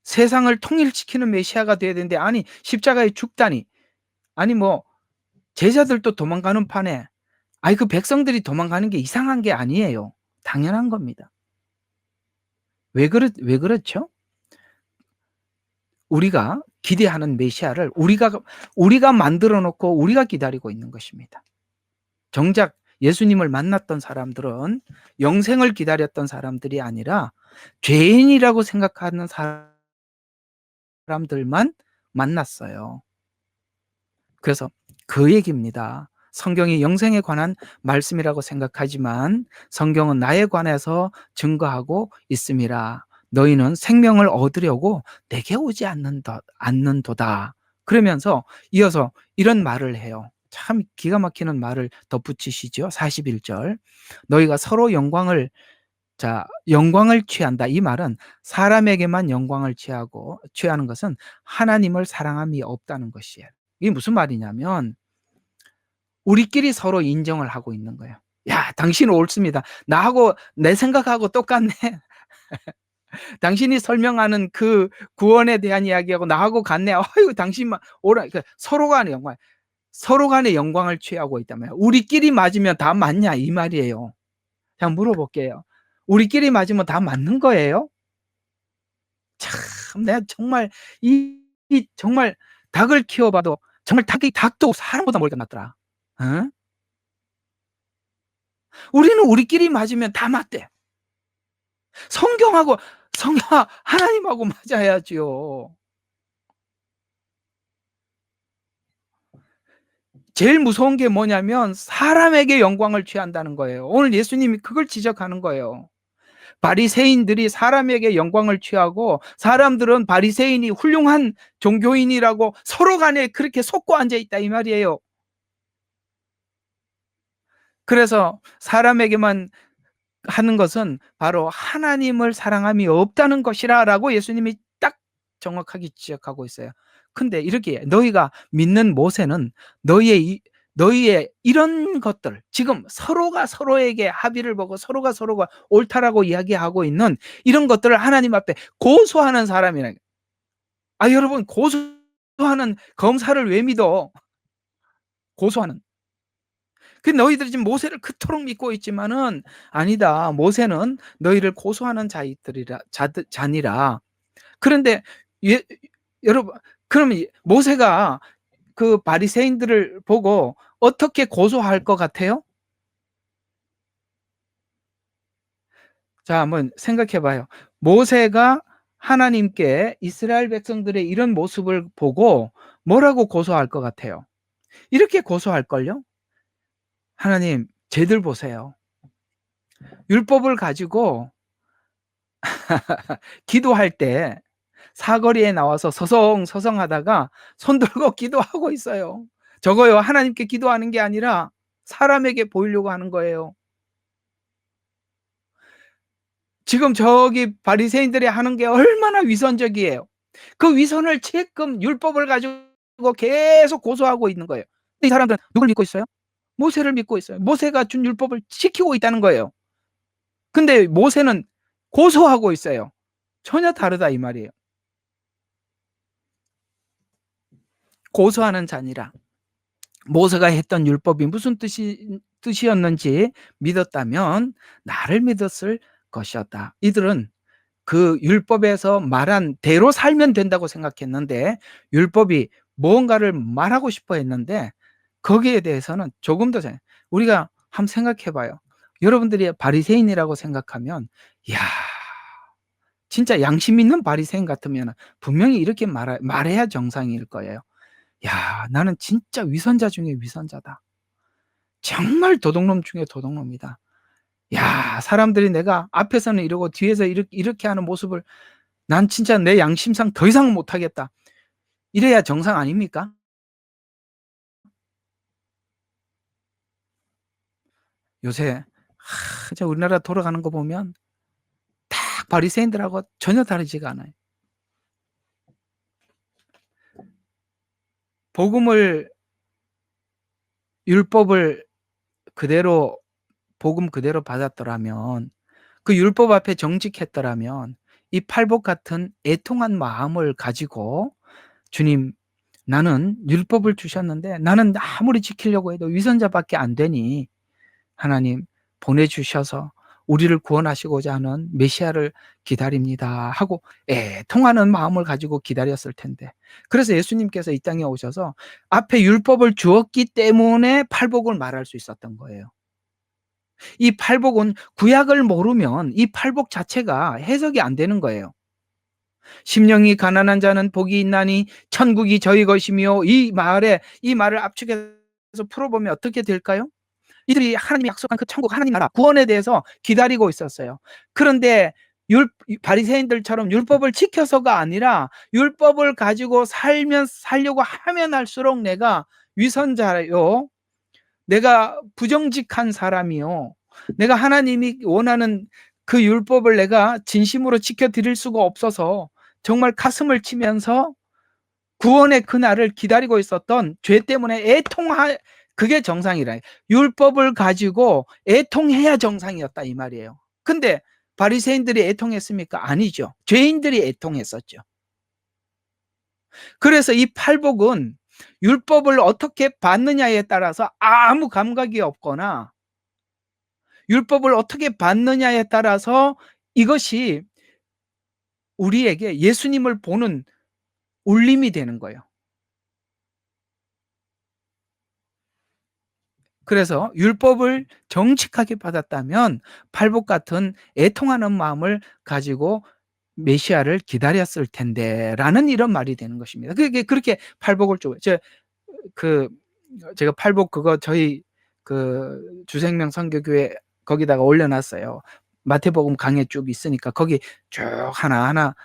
세상을 통일시키는 메시아가 돼야 되는데, 아니 십자가에 죽다니. 아니 뭐 제자들도 도망가는 판에, 아니 그 백성들이 도망가는 게 이상한 게 아니에요. 당연한 겁니다. 왜 그렇죠? 우리가 기대하는 메시아를 우리가 만들어 놓고 우리가 기다리고 있는 것입니다. 정작 예수님을 만났던 사람들은 영생을 기다렸던 사람들이 아니라 죄인이라고 생각하는 사람들만 만났어요. 그래서 그 얘기입니다. 성경이 영생에 관한 말씀이라고 생각하지만 성경은 나에 관해서 증거하고 있음이라. 너희는 생명을 얻으려고 내게 오지 않는도다. 그러면서 이어서 이런 말을 해요. 참 기가 막히는 말을 덧붙이시죠. 41절. 너희가 서로 영광을 취한다. 이 말은 사람에게만 영광을 취하는 것은 하나님을 사랑함이 없다는 것이에요. 이게 무슨 말이냐면, 우리끼리 서로 인정을 하고 있는 거예요. 야, 당신 옳습니다. 나하고 내 생각하고 똑같네. 당신이 설명하는 그 구원에 대한 이야기하고 나하고 같네. 어이구, 당신만 옳아. 그러니까 서로 간의 영광을 취하고 있다면, 우리끼리 맞으면 다 맞냐 이 말이에요. 자, 물어볼게요. 우리끼리 맞으면 다 맞는 거예요? 참, 내가 정말 정말 닭을 키워봐도 정말 닭도 사람보다 머리가 낫더라. 어? 우리는 우리끼리 맞으면 다 맞대. 성경하고 하나님하고 맞아야지요. 제일 무서운 게 뭐냐면 사람에게 영광을 취한다는 거예요. 오늘 예수님이 그걸 지적하는 거예요. 바리새인들이 사람에게 영광을 취하고, 사람들은 바리새인이 훌륭한 종교인이라고 서로 간에 그렇게 속고 앉아 있다 이 말이에요. 그래서 사람에게만 하는 것은 바로 하나님을 사랑함이 없다는 것이라라고 예수님이 딱 정확하게 지적하고 있어요. 근데 이렇게 너희가 믿는 모세는 너희의 이런 것들, 지금 서로가 서로에게 합의를 보고 서로가 옳다라고 이야기하고 있는 이런 것들을 하나님 앞에 고소하는 사람이라. 아, 여러분, 고소하는 검사를 왜 믿어? 고소하는. 그 너희들이 지금 모세를 그토록 믿고 있지만은 아니다. 모세는 너희를 고소하는 자니라. 그런데 예, 여러분, 그러면 모세가 그 바리새인들을 보고 어떻게 고소할 것 같아요? 자, 한번 생각해 봐요. 모세가 하나님께 이스라엘 백성들의 이런 모습을 보고 뭐라고 고소할 것 같아요? 이렇게 고소할걸요? 하나님, 쟤들 보세요. 율법을 가지고 기도할 때 사거리에 나와서 서성서성하다가 손 들고 기도하고 있어요. 저거요, 하나님께 기도하는 게 아니라 사람에게 보이려고 하는 거예요. 지금 저기 바리새인들이 하는 게 얼마나 위선적이에요. 그 위선을 채끔 율법을 가지고 계속 고소하고 있는 거예요. 이 사람들은 누굴 믿고 있어요? 모세를 믿고 있어요. 모세가 준 율법을 지키고 있다는 거예요. 근데 모세는 고소하고 있어요. 전혀 다르다 이 말이에요. 고소하는 자니라. 모세가 했던 율법이 무슨 뜻이었는지 믿었다면 나를 믿었을 것이었다. 이들은 그 율법에서 말한 대로 살면 된다고 생각했는데 율법이 무언가를 말하고 싶어 했는데 거기에 대해서는 조금 더 우리가 한번 생각해 봐요. 여러분들이 바리새인이라고 생각하면 야, 진짜 양심 있는 바리새인 같으면 분명히 이렇게 말해야 정상일 거예요. 야, 나는 진짜 위선자 중에 위선자다. 정말 도둑놈 중에 도둑놈이다. 야, 사람들이 내가 앞에서는 이러고 뒤에서 이렇게 하는 모습을 난 진짜 내 양심상 더 이상은 못하겠다. 이래야 정상 아닙니까? 요새 진짜 우리나라 돌아가는 거 보면 딱 바리새인들하고 전혀 다르지가 않아요. 복음을 율법을 그대로 복음 그대로 받았더라면 그 율법 앞에 정직했더라면 이 팔복 같은 애통한 마음을 가지고 주님, 나는 율법을 주셨는데 나는 아무리 지키려고 해도 위선자밖에 안 되니 하나님 보내주셔서 우리를 구원하시고자 하는 메시아를 기다립니다 하고 애통하는 마음을 가지고 기다렸을 텐데 그래서 예수님께서 이 땅에 오셔서 앞에 율법을 주었기 때문에 팔복을 말할 수 있었던 거예요. 이 팔복은 구약을 모르면 이 팔복 자체가 해석이 안 되는 거예요. 심령이 가난한 자는 복이 있나니 천국이 저희 것이며 이 말을 압축해서 풀어보면 어떻게 될까요? 이들이 하나님이 약속한 그 천국 하나님 나라 구원에 대해서 기다리고 있었어요. 그런데 바리새인들처럼 율법을 지켜서가 아니라 율법을 가지고 살려고 하면 할수록 내가 위선자요. 내가 부정직한 사람이요. 내가 하나님이 원하는 그 율법을 내가 진심으로 지켜드릴 수가 없어서 정말 가슴을 치면서 구원의 그날을 기다리고 있었던 죄 때문에 그게 정상이라. 율법을 가지고 애통해야 정상이었다 이 말이에요. 근데 바리새인들이 애통했습니까? 아니죠. 죄인들이 애통했었죠. 그래서 이 팔복은 율법을 어떻게 받느냐에 따라서 아무 감각이 없거나 율법을 어떻게 받느냐에 따라서 이것이 우리에게 예수님을 보는 울림이 되는 거예요. 그래서 율법을 정직하게 받았다면 팔복 같은 애통하는 마음을 가지고 메시아를 기다렸을 텐데라는 이런 말이 되는 것입니다. 그게 그렇게 팔복을 그 제가 팔복 그거 저희 그 주생명 선교교회 거기다가 올려놨어요. 마태복음 강해 쭉 있으니까 거기 쭉 하나하나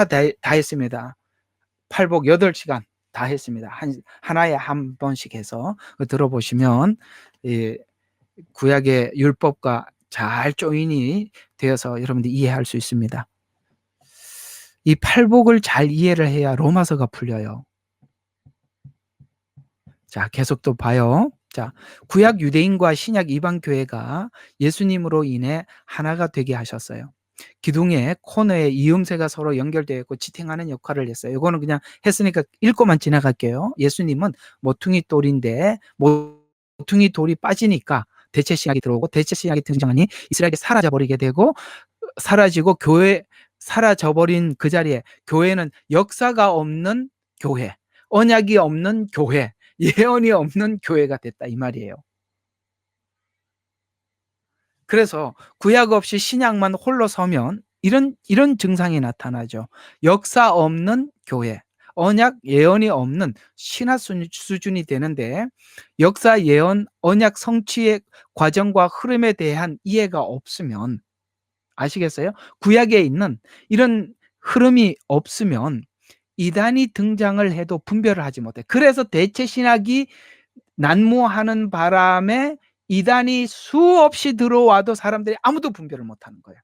다 했습니다. 팔복 8시간 다 했습니다. 하나에 한 번씩 해서 들어보시면 이 구약의 율법과 잘 조인이 되어서 여러분들이 이해할 수 있습니다. 이 팔복을 잘 이해를 해야 로마서가 풀려요. 자, 계속 또 봐요. 자, 구약 유대인과 신약 이방 교회가 예수님으로 인해 하나가 되게 하셨어요. 기둥에 코너에 이음새가 서로 연결되어 있고 지탱하는 역할을 했어요. 이거는 그냥 했으니까 읽고만 지나갈게요. 예수님은 모퉁이 돌인데 모퉁이 돌이 빠지니까 대체 신약이 들어오고 대체 신약이 등장하니 이스라엘이 사라져버리게 되고 사라지고 사라져버린 그 자리에 교회는 역사가 없는 교회, 언약이 없는 교회, 예언이 없는 교회가 됐다 이 말이에요. 그래서 구약 없이 신약만 홀로 서면 이런 증상이 나타나죠. 역사 없는 교회, 언약 예언이 없는 신화 수준이 되는데 역사 예언 언약 성취의 과정과 흐름에 대한 이해가 없으면 아시겠어요? 구약에 있는 이런 흐름이 없으면 이단이 등장을 해도 분별을 하지 못해. 그래서 대체 신학이 난무하는 바람에 이단이 수없이 들어와도 사람들이 아무도 분별을 못하는 거예요.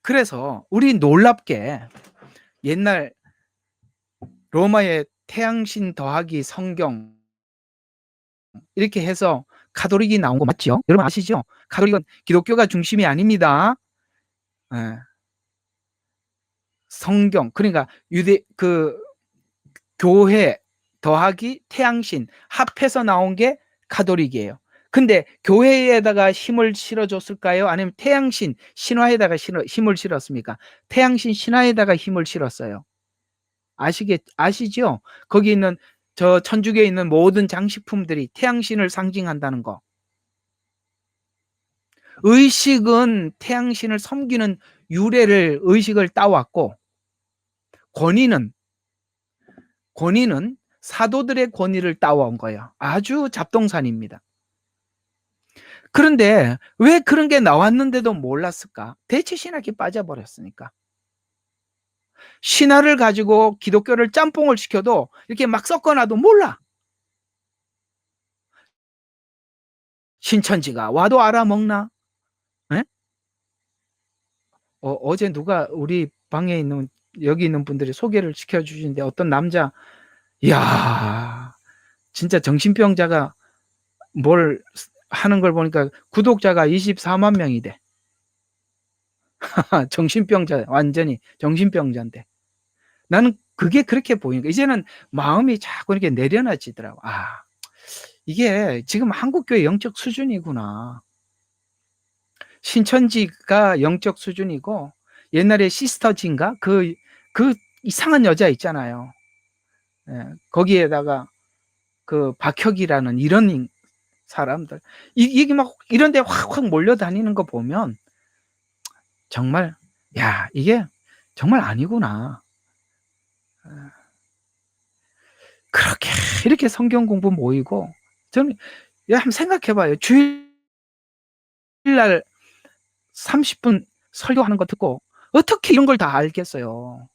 그래서 우리 놀랍게 옛날 로마의 태양신 더하기 성경 이렇게 해서 가톨릭이 나온 거 맞죠? 여러분 아시죠? 가톨릭은 기독교가 중심이 아닙니다. 예. 성경 그러니까 유대 교회 더하기 태양신 합해서 나온 게 가톨릭이에요. 근데 교회에다가 힘을 실어줬을까요? 아니면 태양신 신화에다가 힘을 실었습니까? 태양신 신화에다가 힘을 실었어요. 아시죠? 거기 있는 저 천주교에 있는 모든 장식품들이 태양신을 상징한다는 거. 의식은 태양신을 섬기는 의식을 따왔고 권위는 사도들의 권위를 따온 거예요. 아주 잡동사니입니다. 그런데 왜 그런 게 나왔는데도 몰랐을까? 대체 신학이 빠져버렸으니까. 신화를 가지고 기독교를 짬뽕을 시켜도 이렇게 막 섞어놔도 몰라. 신천지가 와도 알아먹나? 네? 어제 누가 우리 방에 있는 여기 있는 분들이 소개를 시켜주시는데 어떤 남자 이야 진짜 정신병자가 뭘 하는 걸 보니까 구독자가 24만 명이 돼. 정신병자 완전히 정신병자인데 나는 그게 그렇게 보이니까 이제는 마음이 자꾸 이렇게 내려놔지더라고. 이게 지금 한국교회 영적 수준이구나. 신천지가 영적 수준이고 옛날에 시스터진가 그 이상한 여자 있잖아요. 예, 거기에다가 그 박혁이라는 이런 사람들 이게 막 이런데 확 몰려다니는 거 보면 정말 야 이게 정말 아니구나. 그렇게 이렇게 성경 공부 모이고 저는 한번 생각해봐요. 주일날 30분 설교하는 거 듣고 어떻게 이런 걸 다 알겠어요.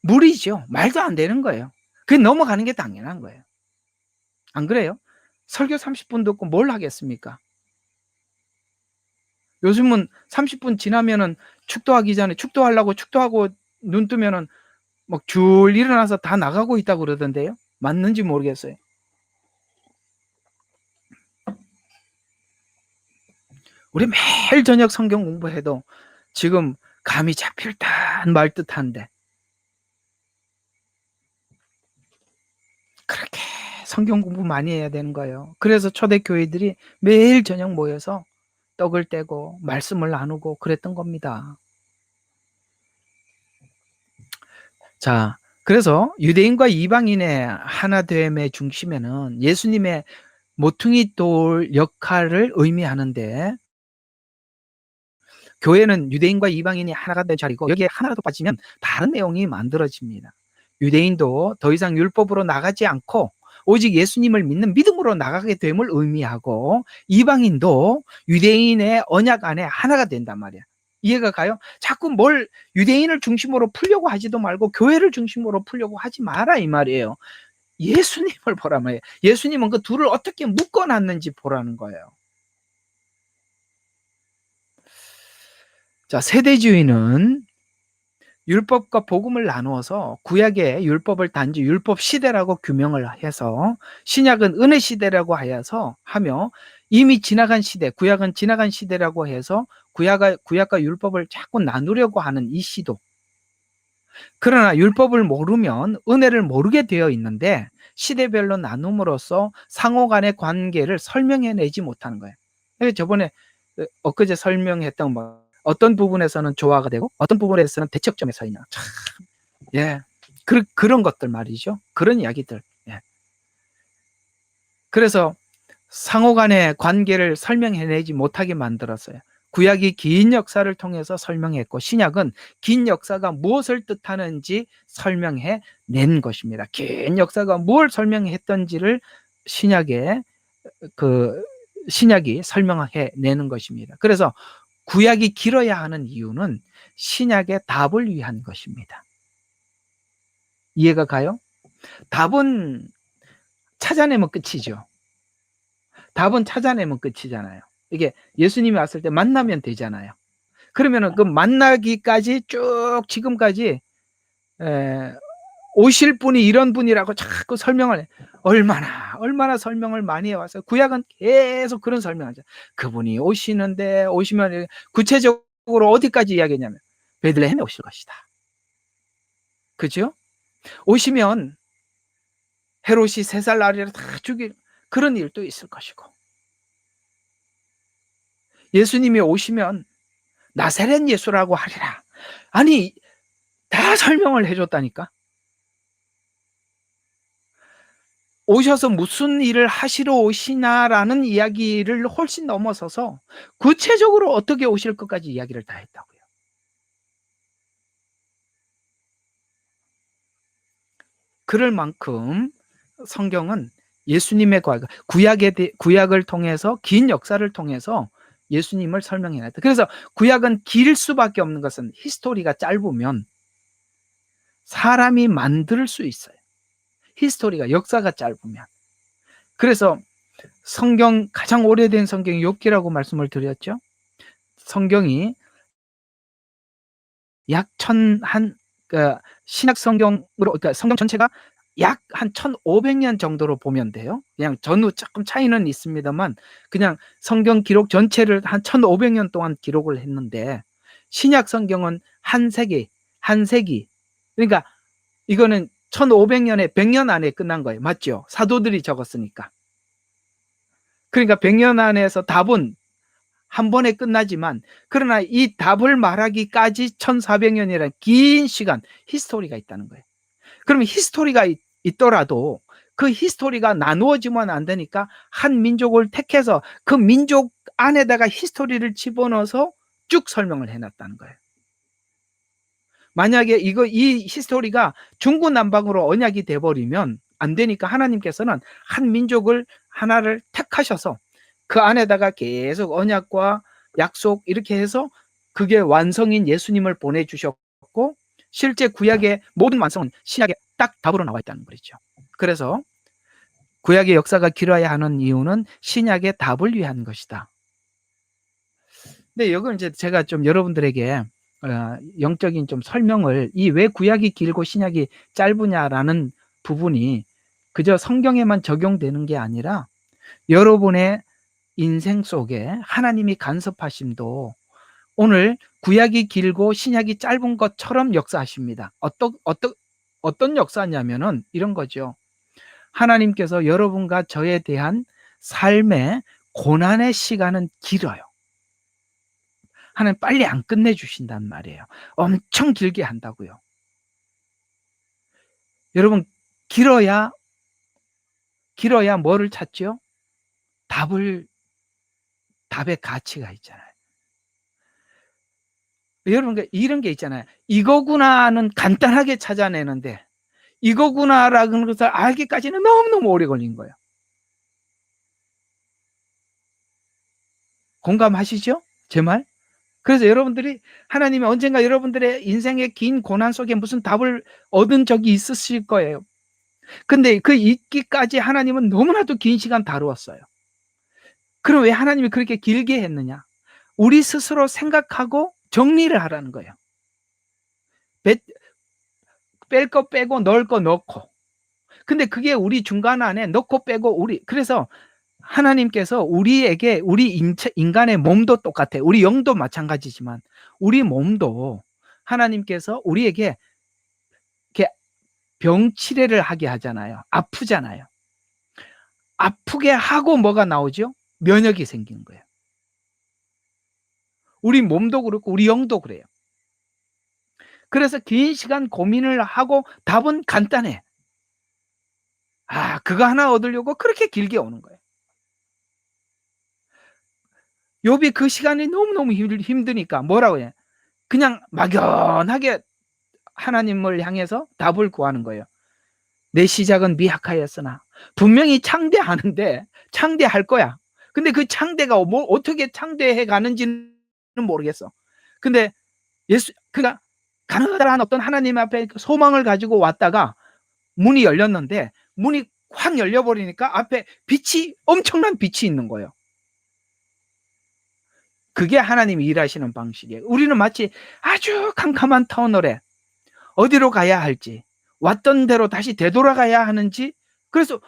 무리죠. 말도 안 되는 거예요. 그게 넘어가는 게 당연한 거예요. 안 그래요? 설교 30분 듣고 뭘 하겠습니까? 요즘은 30분 지나면은 축도하기 전에 축도하고 눈 뜨면은 막 줄 일어나서 다 나가고 있다고 그러던데요. 맞는지 모르겠어요. 우리 매일 저녁 성경 공부해도 지금 감이 잡힐 듯 말 듯한데 그렇게 성경 공부 많이 해야 되는 거예요. 그래서 초대교회들이 매일 저녁 모여서 떡을 떼고 말씀을 나누고 그랬던 겁니다. 자, 그래서 유대인과 이방인의 하나됨의 중심에는 예수님의 모퉁이 돌 역할을 의미하는데 교회는 유대인과 이방인이 하나가 된 자리고 여기에 하나라도 빠지면 다른 내용이 만들어집니다. 유대인도 더 이상 율법으로 나가지 않고 오직 예수님을 믿는 믿음으로 나가게 됨을 의미하고 이방인도 유대인의 언약 안에 하나가 된단 말이야. 이해가 가요? 자꾸 뭘 유대인을 중심으로 풀려고 하지도 말고 교회를 중심으로 풀려고 하지 마라 이 말이에요. 예수님을 보라 말이에요. 예수님은 그 둘을 어떻게 묶어놨는지 보라는 거예요. 자, 세대주의는 율법과 복음을 나누어서 구약의 율법을 단지 율법 시대라고 규명을 해서 신약은 은혜 시대라고 하며 이미 지나간 시대, 구약은 지나간 시대라고 해서 구약과 율법을 자꾸 나누려고 하는 이 시도. 그러나 율법을 모르면 은혜를 모르게 되어 있는데 시대별로 나눔으로써 상호 간의 관계를 설명해내지 못하는 거예요. 저번에 엊그제 설명했던 어떤 부분에서는 조화가 되고 어떤 부분에서는 대척점에 서 있는 참, 예, 그런 것들 말이죠. 그런 이야기들. 예. 그래서 상호 간의 관계를 설명해내지 못하게 만들었어요. 구약이 긴 역사를 통해서 설명했고 신약은 긴 역사가 무엇을 뜻하는지 설명해 낸 것입니다. 긴 역사가 뭘 설명했던지를 신약에 그 신약이 설명해 내는 것입니다. 그래서 구약이 길어야 하는 이유는 신약의 답을 위한 것입니다. 이해가 가요? 답은 찾아내면 끝이죠. 답은 찾아내면 끝이잖아요. 이게 예수님이 왔을 때 만나면 되잖아요. 그러면은 그 만나기까지 쭉 지금까지 에, 오실 분이 이런 분이라고 자꾸 설명을 해. 얼마나 설명을 많이 해왔어요. 구약은 계속 그런 설명하죠. 그분이 오시는데 오시면 구체적으로 어디까지 이야기했냐면 베들레헴에 오실 것이다. 그죠? 오시면 헤롯이 3살 나리를 다 죽일 그런 일도 있을 것이고 예수님이 오시면 나사렛 예수라고 하리라. 아니 다 설명을 해줬다니까. 오셔서 무슨 일을 하시러 오시나라는 이야기를 훨씬 넘어서서 구체적으로 어떻게 오실 것까지 이야기를 다 했다고요. 그럴 만큼 성경은 예수님의 구약을 통해서 긴 역사를 통해서 예수님을 설명해놨다. 그래서 구약은 길 수밖에 없는 것은 히스토리가 짧으면 사람이 만들 수 있어요. 히스토리가 역사가 짧으면. 그래서 성경 가장 오래된 성경이 욥기라고 말씀을 드렸죠. 성경이 약 신약 성경으로 그러니까 성경 전체가 약 한 1500년 정도로 보면 돼요. 그냥 전후 조금 차이는 있습니다만 그냥 성경 기록 전체를 한 1500년 동안 기록을 했는데 신약 성경은 한 세기. 그러니까 이거는 1500년에 100년 안에 끝난 거예요. 맞죠? 사도들이 적었으니까. 그러니까 100년 안에서 답은 한 번에 끝나지만 그러나 이 답을 말하기까지 1400년이라는 긴 시간 히스토리가 있다는 거예요. 그러면 히스토리가 있더라도 그 히스토리가 나누어지면 안 되니까 한 민족을 택해서 그 민족 안에다가 히스토리를 집어넣어서 쭉 설명을 해놨다는 거예요. 만약에 이 히스토리가 중구난방으로 언약이 돼버리면 안 되니까 하나님께서는 한 민족을 하나를 택하셔서 그 안에다가 계속 언약과 약속 이렇게 해서 그게 완성인 예수님을 보내주셨고 실제 구약의 모든 완성은 신약에 딱 답으로 나와 있다는 거죠. 그래서 구약의 역사가 길어야 하는 이유는 신약의 답을 위한 것이다. 근데 이건 이제 제가 좀 여러분들에게 영적인 좀 설명을 이 왜 구약이 길고 신약이 짧으냐라는 부분이 그저 성경에만 적용되는 게 아니라 여러분의 인생 속에 하나님이 간섭하심도 오늘 구약이 길고 신약이 짧은 것처럼 역사하십니다. 어떤 역사냐면은 이런 거죠. 하나님께서 여러분과 저에 대한 삶의 고난의 시간은 길어요. 하나님 빨리 안 끝내주신단 말이에요. 엄청 길게 한다고요. 여러분 길어야 뭐를 찾죠? 답의 가치가 있잖아요. 여러분 이런 게 있잖아요. 이거구나는 간단하게 찾아내는데 이거구나라는 것을 알기까지는 너무너무 오래 걸린 거예요. 공감하시죠? 제 말? 그래서 여러분들이 하나님이 언젠가 여러분들의 인생의 긴 고난 속에 무슨 답을 얻은 적이 있으실 거예요. 근데 그 있기까지 하나님은 너무나도 긴 시간 다루었어요. 그럼 왜 하나님이 그렇게 길게 했느냐? 우리 스스로 생각하고 정리를 하라는 거예요. 뺄 거 빼고 넣을 거 넣고. 근데 그게 우리 중간 안에 넣고 빼고 그래서 하나님께서 우리에게 인간의 몸도 똑같아요. 우리 영도 마찬가지지만 우리 몸도 하나님께서 우리에게 이렇게 병치레를 하게 하잖아요. 아프잖아요. 아프게 하고 뭐가 나오죠? 면역이 생기는 거예요. 우리 몸도 그렇고 우리 영도 그래요. 그래서 긴 시간 고민을 하고 답은 간단해. 그거 하나 얻으려고 그렇게 길게 오는 거예요. 욥이 그 시간이 너무너무 힘드니까 뭐라고 해? 그냥 막연하게 하나님을 향해서 답을 구하는 거예요. 내 시작은 미약하였으나 분명히 창대하는데 창대할 거야. 근데 그 창대가 뭐 어떻게 창대해 가는지는 모르겠어. 근데 그가 가느다란 어떤 하나님 앞에 소망을 가지고 왔다가 문이 열렸는데 문이 확 열려버리니까 앞에 빛이, 엄청난 빛이 있는 거예요. 그게 하나님이 일하시는 방식이에요. 우리는 마치 아주 캄캄한 터널에 어디로 가야 할지, 왔던 대로 다시 되돌아가야 하는지, 그래서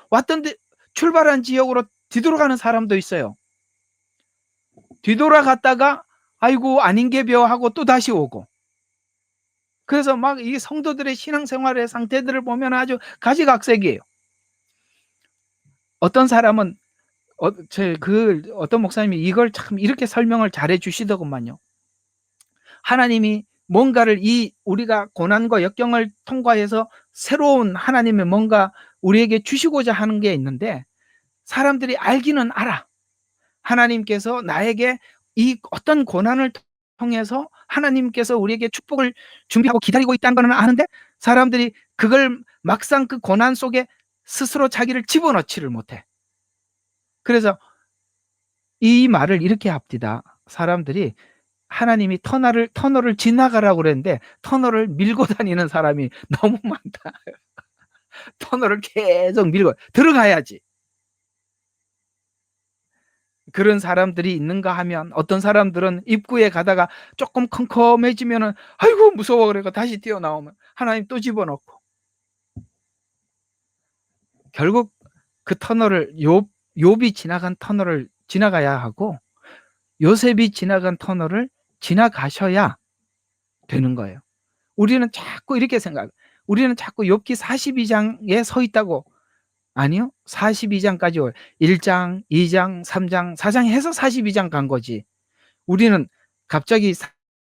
출발한 지역으로 뒤돌아가는 사람도 있어요. 뒤돌아갔다가 아이고 아닌 게벼 하고 또 다시 오고. 그래서 막 이 성도들의 신앙생활의 상태들을 보면 아주 가지각색이에요. 어떤 사람은 어떤 목사님이 이걸 참 이렇게 설명을 잘해 주시더구만요. 하나님이 뭔가를 우리가 고난과 역경을 통과해서 새로운 하나님의 뭔가 우리에게 주시고자 하는 게 있는데, 사람들이 알기는 알아. 하나님께서 나에게 이 어떤 고난을 통해서 하나님께서 우리에게 축복을 준비하고 기다리고 있다는 건 아는데, 사람들이 그걸 막상 그 고난 속에 스스로 자기를 집어넣지를 못해. 그래서 이 말을 이렇게 합디다. 사람들이 하나님이 터널을 지나가라고 그랬는데 터널을 밀고 다니는 사람이 너무 많다. 터널을 계속 밀고 들어가야지. 그런 사람들이 있는가 하면, 어떤 사람들은 입구에 가다가 조금 컴컴해지면은 아이고 무서워 그래가 다시 뛰어나오면 하나님 또 집어넣고, 결국 그 터널을 욥이 지나간 터널을 지나가야 하고 요셉이 지나간 터널을 지나가셔야 되는 거예요. 우리는 자꾸 이렇게 우리는 자꾸 욥기 42장에 서 있다고. 아니요. 42장까지 1장, 2장, 3장, 4장 해서 42장 간 거지. 우리는 갑자기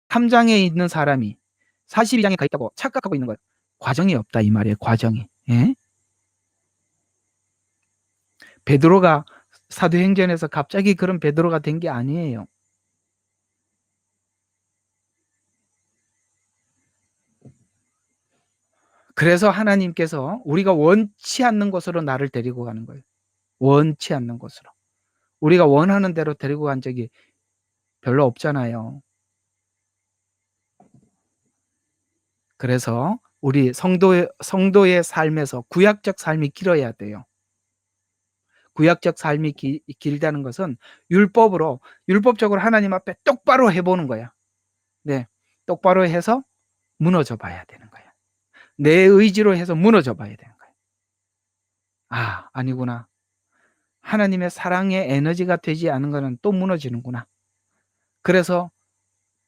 3장에 있는 사람이 42장에 가 있다고 착각하고 있는 거예요. 과정이 없다 이 말이에요. 과정이. 예? 베드로가 사도행전에서 갑자기 그런 베드로가 된 게 아니에요. 그래서 하나님께서 우리가 원치 않는 곳으로 나를 데리고 가는 거예요. 원치 않는 곳으로. 우리가 원하는 대로 데리고 간 적이 별로 없잖아요. 그래서 우리 성도의 삶에서 구약적 삶이 길어야 돼요. 구약적 삶이 길다는 것은 율법적으로 하나님 앞에 똑바로 해보는 거야. 네, 똑바로 해서 무너져 봐야 되는 거야. 내 의지로 해서 무너져 봐야 되는 거야. 아, 아니구나. 하나님의 사랑의 에너지가 되지 않은 거는 또 무너지는구나. 그래서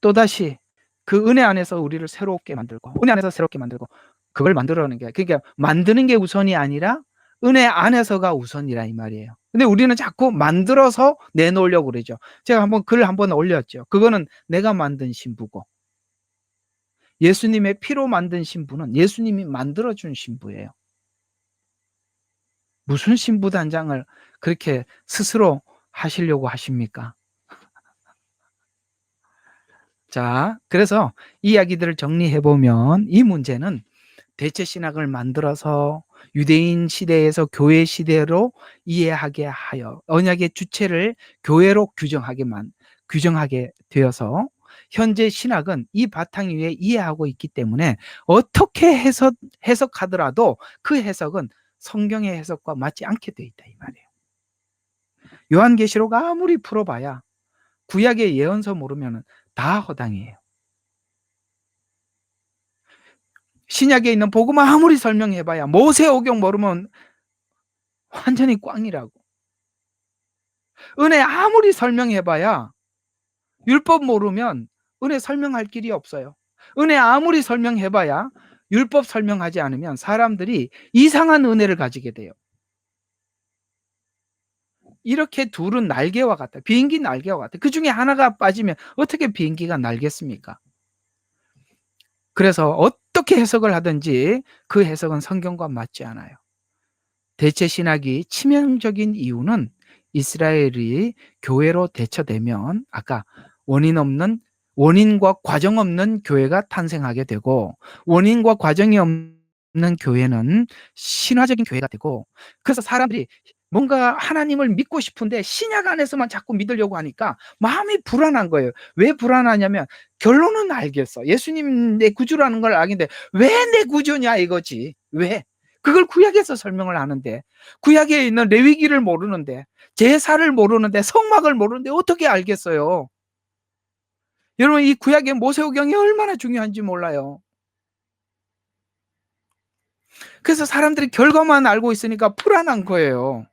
또다시 그 은혜 안에서 우리를 새롭게 만들고, 은혜 안에서 새롭게 만들고, 그걸 만들어내는 게, 그러니까 만드는 게 우선이 아니라 은혜 안에서가 우선이라 이 말이에요. 근데 우리는 자꾸 만들어서 내놓으려고 그러죠. 제가 글 한번 올렸죠. 그거는 내가 만든 신부고, 예수님의 피로 만든 신부는 예수님이 만들어준 신부예요. 무슨 신부 단장을 그렇게 스스로 하시려고 하십니까? 자, 그래서 이야기들을 정리해보면 이 문제는 대체 신학을 만들어서 유대인 시대에서 교회 시대로 이해하게 하여 언약의 주체를 교회로 규정하게 되어서 현재 신학은 이 바탕 위에 이해하고 있기 때문에 어떻게 해석하더라도 그 해석은 성경의 해석과 맞지 않게 돼 있다 이 말이에요. 요한계시록 아무리 풀어봐야 구약의 예언서 모르면 다 허당이에요. 신약에 있는 복음 아무리 설명해봐야 모세오경 모르면 완전히 꽝이라고. 은혜 아무리 설명해봐야 율법 모르면 은혜 설명할 길이 없어요. 은혜 아무리 설명해봐야 율법 설명하지 않으면 사람들이 이상한 은혜를 가지게 돼요. 이렇게 둘은 날개와 같다. 비행기 날개와 같다. 그 중에 하나가 빠지면 어떻게 비행기가 날겠습니까? 그래서 어떻게 해석을 하든지 그 해석은 성경과 맞지 않아요. 대체 신학이 치명적인 이유는 이스라엘이 교회로 대처되면 아까 원인과 과정 없는 교회가 탄생하게 되고, 원인과 과정이 없는 교회는 신화적인 교회가 되고, 그래서 사람들이 뭔가 하나님을 믿고 싶은데 신약 안에서만 자꾸 믿으려고 하니까 마음이 불안한 거예요. 왜 불안하냐면 결론은 알겠어. 예수님 내 구주라는 걸 알겠는데 왜 내 구주냐 이거지. 왜? 그걸 구약에서 설명을 하는데, 구약에 있는 레위기를 모르는데, 제사를 모르는데, 성막을 모르는데 어떻게 알겠어요? 여러분, 이 구약의 모세오경이 얼마나 중요한지 몰라요. 그래서 사람들이 결과만 알고 있으니까 불안한 거예요.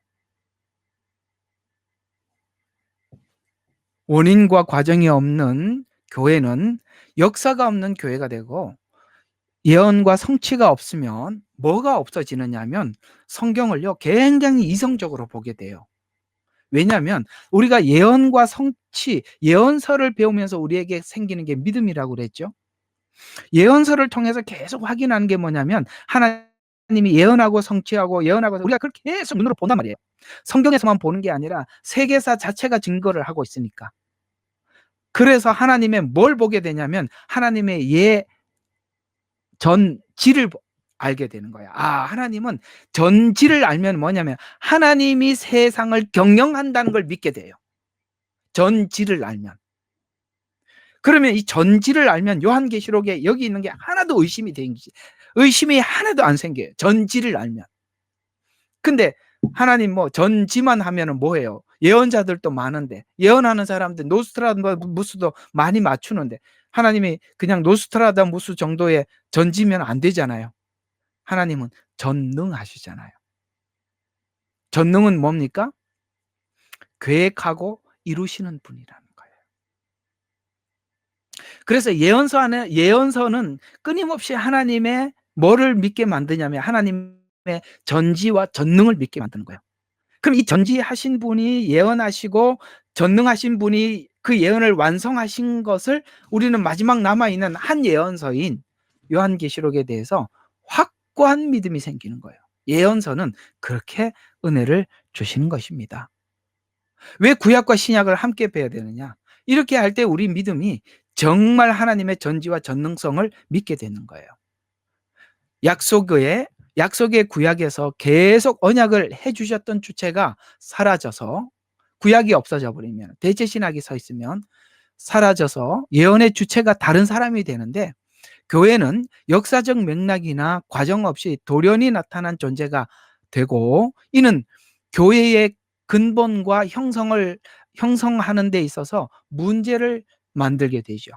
원인과 과정이 없는 교회는 역사가 없는 교회가 되고, 예언과 성취가 없으면 뭐가 없어지느냐면 성경을요 굉장히 이성적으로 보게 돼요. 왜냐하면 우리가 예언과 성취, 예언서를 배우면서 우리에게 생기는 게 믿음이라고 그랬죠. 예언서를 통해서 계속 확인하는 게 뭐냐면 하나님이 예언하고 성취하고 예언하고, 우리가 그걸 계속 눈으로 본단 말이에요. 성경에서만 보는 게 아니라 세계사 자체가 증거를 하고 있으니까. 그래서 하나님의 뭘 보게 되냐면 하나님의 전지를 알게 되는 거야. 하나님은 전지를 알면 뭐냐면 하나님이 세상을 경영한다는 걸 믿게 돼요. 전지를 알면. 그러면 이 전지를 알면 요한계시록에 여기 있는 게 하나도 의심이 하나도 안 생겨요. 전지를 알면. 근데 하나님 뭐 전지만 하면은 뭐예요? 예언자들도 많은데, 예언하는 사람들 노스트라다무스도 많이 맞추는데 하나님이 그냥 노스트라다무스 정도의 전지면 안 되잖아요. 하나님은 전능하시잖아요. 전능은 뭡니까? 계획하고 이루시는 분이라는 거예요. 그래서 예언서는 끊임없이 하나님의 뭐를 믿게 만드냐면 하나님의 전지와 전능을 믿게 만드는 거예요. 그럼 이 전지하신 분이 예언하시고 전능하신 분이 그 예언을 완성하신 것을 우리는 마지막 남아있는 한 예언서인 요한계시록에 대해서 확고한 믿음이 생기는 거예요. 예언서는 그렇게 은혜를 주시는 것입니다. 왜 구약과 신약을 함께 배워야 되느냐? 이렇게 할 때 우리 믿음이 정말 하나님의 전지와 전능성을 믿게 되는 거예요. 약속의 구약에서 계속 언약을 해주셨던 주체가 사라져서, 구약이 없어져 버리면, 대체 신학이 서 있으면 사라져서 예언의 주체가 다른 사람이 되는데, 교회는 역사적 맥락이나 과정 없이 돌연히 나타난 존재가 되고, 이는 교회의 근본과 형성하는 데 있어서 문제를 만들게 되죠.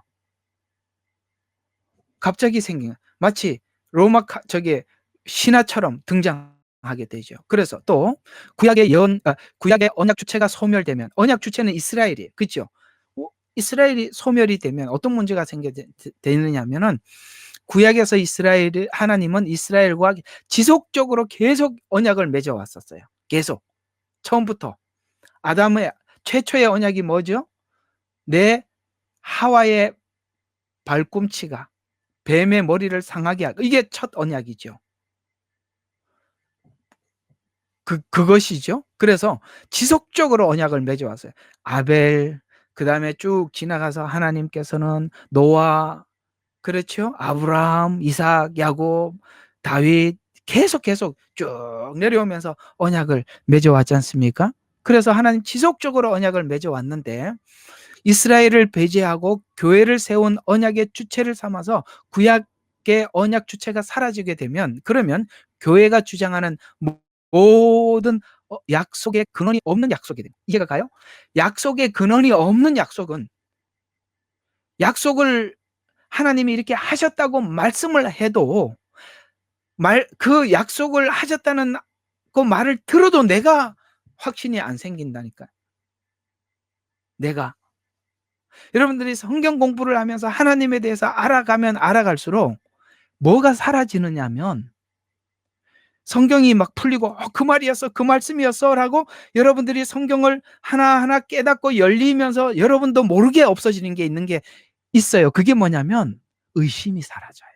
갑자기 생긴, 마치 저게 신화처럼 등장하게 되죠. 그래서 또 구약의 언약 주체가 소멸되면, 언약 주체는 이스라엘이에요. 그렇죠? 이스라엘이 소멸이 되면 어떤 문제가 되느냐면은, 구약에서 하나님은 이스라엘과 지속적으로 계속 언약을 맺어 왔었어요. 계속. 처음부터. 아담의 최초의 언약이 뭐죠? 내 하와의 발꿈치가 뱀의 머리를 상하게 하고, 이게 첫 언약이죠. 그것이죠. 그래서 지속적으로 언약을 맺어왔어요. 아벨, 그 다음에 쭉 지나가서 하나님께서는 노아, 그렇죠? 아브라함, 이삭, 야곱, 다윗, 계속 쭉 내려오면서 언약을 맺어왔지 않습니까? 그래서 하나님 지속적으로 언약을 맺어왔는데, 이스라엘을 배제하고 교회를 세운 언약의 주체를 삼아서 구약의 언약 주체가 사라지게 되면, 그러면 교회가 주장하는 모든 약속의 근원이 없는 약속이 됩니다. 이해가 가요? 약속의 근원이 없는 약속을 하나님이 이렇게 하셨다고 말씀을 해도, 그 약속을 하셨다는 그 말을 들어도 내가 확신이 안 생긴다니까요. 여러분들이 성경 공부를 하면서 하나님에 대해서 알아가면 알아갈수록 뭐가 사라지느냐면, 성경이 막 풀리고 그 말이었어, 그 말씀이었어 라고 여러분들이 성경을 하나하나 깨닫고 열리면서 여러분도 모르게 없어지는 게 있는 게 있어요. 그게 뭐냐면 의심이 사라져요.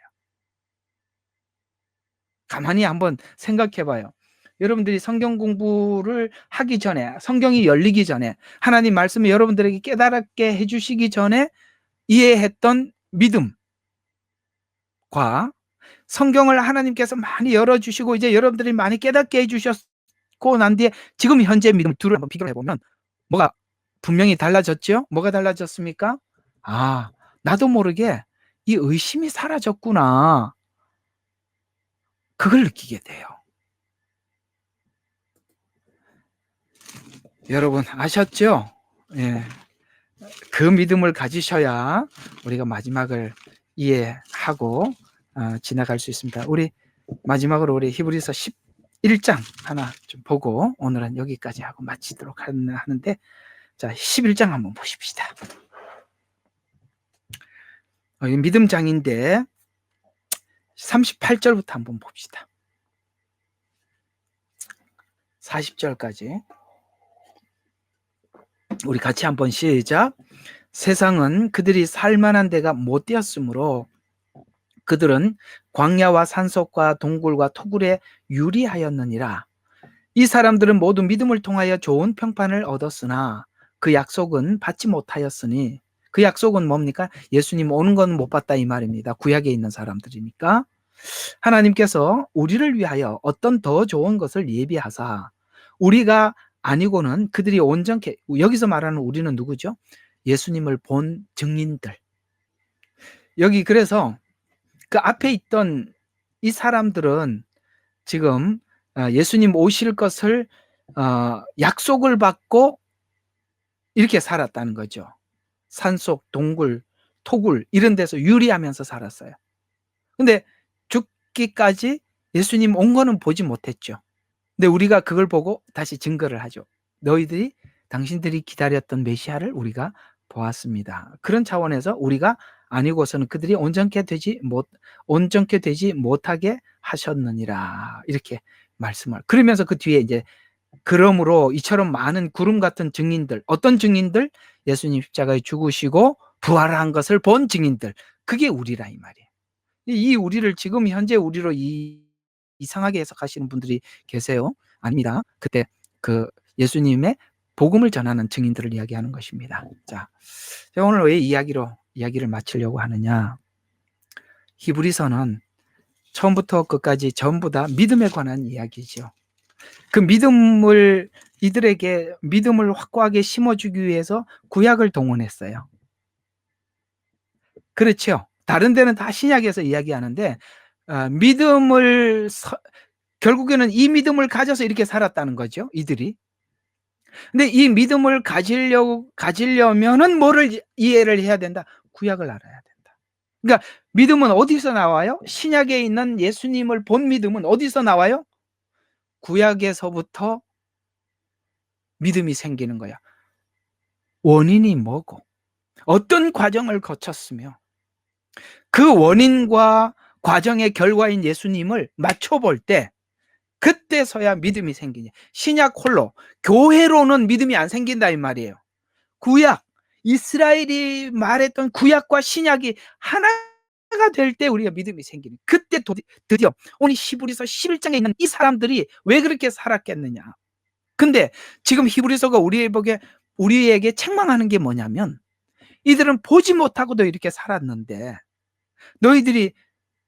가만히 한번 생각해 봐요. 여러분들이 성경 공부를 하기 전에, 성경이 열리기 전에, 하나님 말씀을 여러분들에게 깨달게 해주시기 전에 이해했던 믿음과 성경을 하나님께서 많이 열어주시고 이제 여러분들이 많이 깨닫게 해주셨고 난 뒤에 지금 현재 믿음 둘을 한번 비교를 해보면 뭐가 분명히 달라졌죠? 뭐가 달라졌습니까? 아, 나도 모르게 이 의심이 사라졌구나. 그걸 느끼게 돼요. 여러분 아셨죠? 예. 그 믿음을 가지셔야 우리가 마지막을 이해하고 지나갈 수 있습니다. 우리 마지막으로 우리 히브리서 11장 하나 좀 보고 오늘은 여기까지 하고 마치도록 하는데, 자 11장 한번 보십시다. 믿음 장인데 38절부터 한번 봅시다. 40절까지 우리 같이 한번 시작. 세상은 그들이 살만한 데가 못 되었으므로 그들은 광야와 산속과 동굴과 토굴에 유리하였느니라. 이 사람들은 모두 믿음을 통하여 좋은 평판을 얻었으나 그 약속은 받지 못하였으니, 그 약속은 뭡니까? 예수님 오는 건 못 봤다 이 말입니다. 구약에 있는 사람들이니까. 하나님께서 우리를 위하여 어떤 더 좋은 것을 예비하사 우리가 아니고는 그들이 온전케, 여기서 말하는 우리는 누구죠? 예수님을 본 증인들. 여기 그래서 그 앞에 있던 이 사람들은 지금 예수님 오실 것을 약속을 받고 이렇게 살았다는 거죠. 산속, 동굴, 토굴 이런 데서 유리하면서 살았어요. 근데 죽기까지 예수님 온 거는 보지 못했죠. 근데 우리가 그걸 보고 다시 증거를 하죠. 너희들이, 당신들이 기다렸던 메시아를 우리가 보았습니다. 그런 차원에서 우리가 아니고서는 그들이 온전케 되지 못하게 하셨느니라, 이렇게 말씀을. 그러면서 그 뒤에 이제 그러므로 이처럼 많은 구름 같은 증인들, 어떤 증인들? 예수님 십자가에 죽으시고 부활한 것을 본 증인들, 그게 우리라 이 말이에요. 이 우리를 지금 현재 우리로 이상하게 해석하시는 분들이 계세요. 아닙니다. 그때 그 예수님의 복음을 전하는 증인들을 이야기하는 것입니다. 자, 제가 오늘 왜 이야기를 마치려고 하느냐? 히브리서는 처음부터 끝까지 전부 다 믿음에 관한 이야기죠. 그 이들에게 믿음을 확고하게 심어주기 위해서 구약을 동원했어요. 그렇죠. 다른 데는 다 신약에서 이야기하는데 결국에는 이 믿음을 가져서 이렇게 살았다는 거죠, 이들이. 근데 이 믿음을 가지려면은 뭐를 이해를 해야 된다? 구약을 알아야 된다. 그러니까 믿음은 어디서 나와요? 신약에 있는 예수님을 본 믿음은 어디서 나와요? 구약에서부터 믿음이 생기는 거야. 원인이 뭐고 어떤 과정을 거쳤으며 그 원인과 과정의 결과인 예수님을 맞춰볼 때 그때서야 믿음이 생기냐. 신약 홀로, 교회로는 믿음이 안 생긴다 이 말이에요. 구약, 이스라엘이 말했던 구약과 신약이 하나가 될 때 우리가 믿음이 생기는, 그때 드디어 오늘 히브리서 11장에 있는 이 사람들이 왜 그렇게 살았겠느냐. 근데 지금 히브리서가 우리에게 책망하는 게 뭐냐면, 이들은 보지 못하고도 이렇게 살았는데 너희들이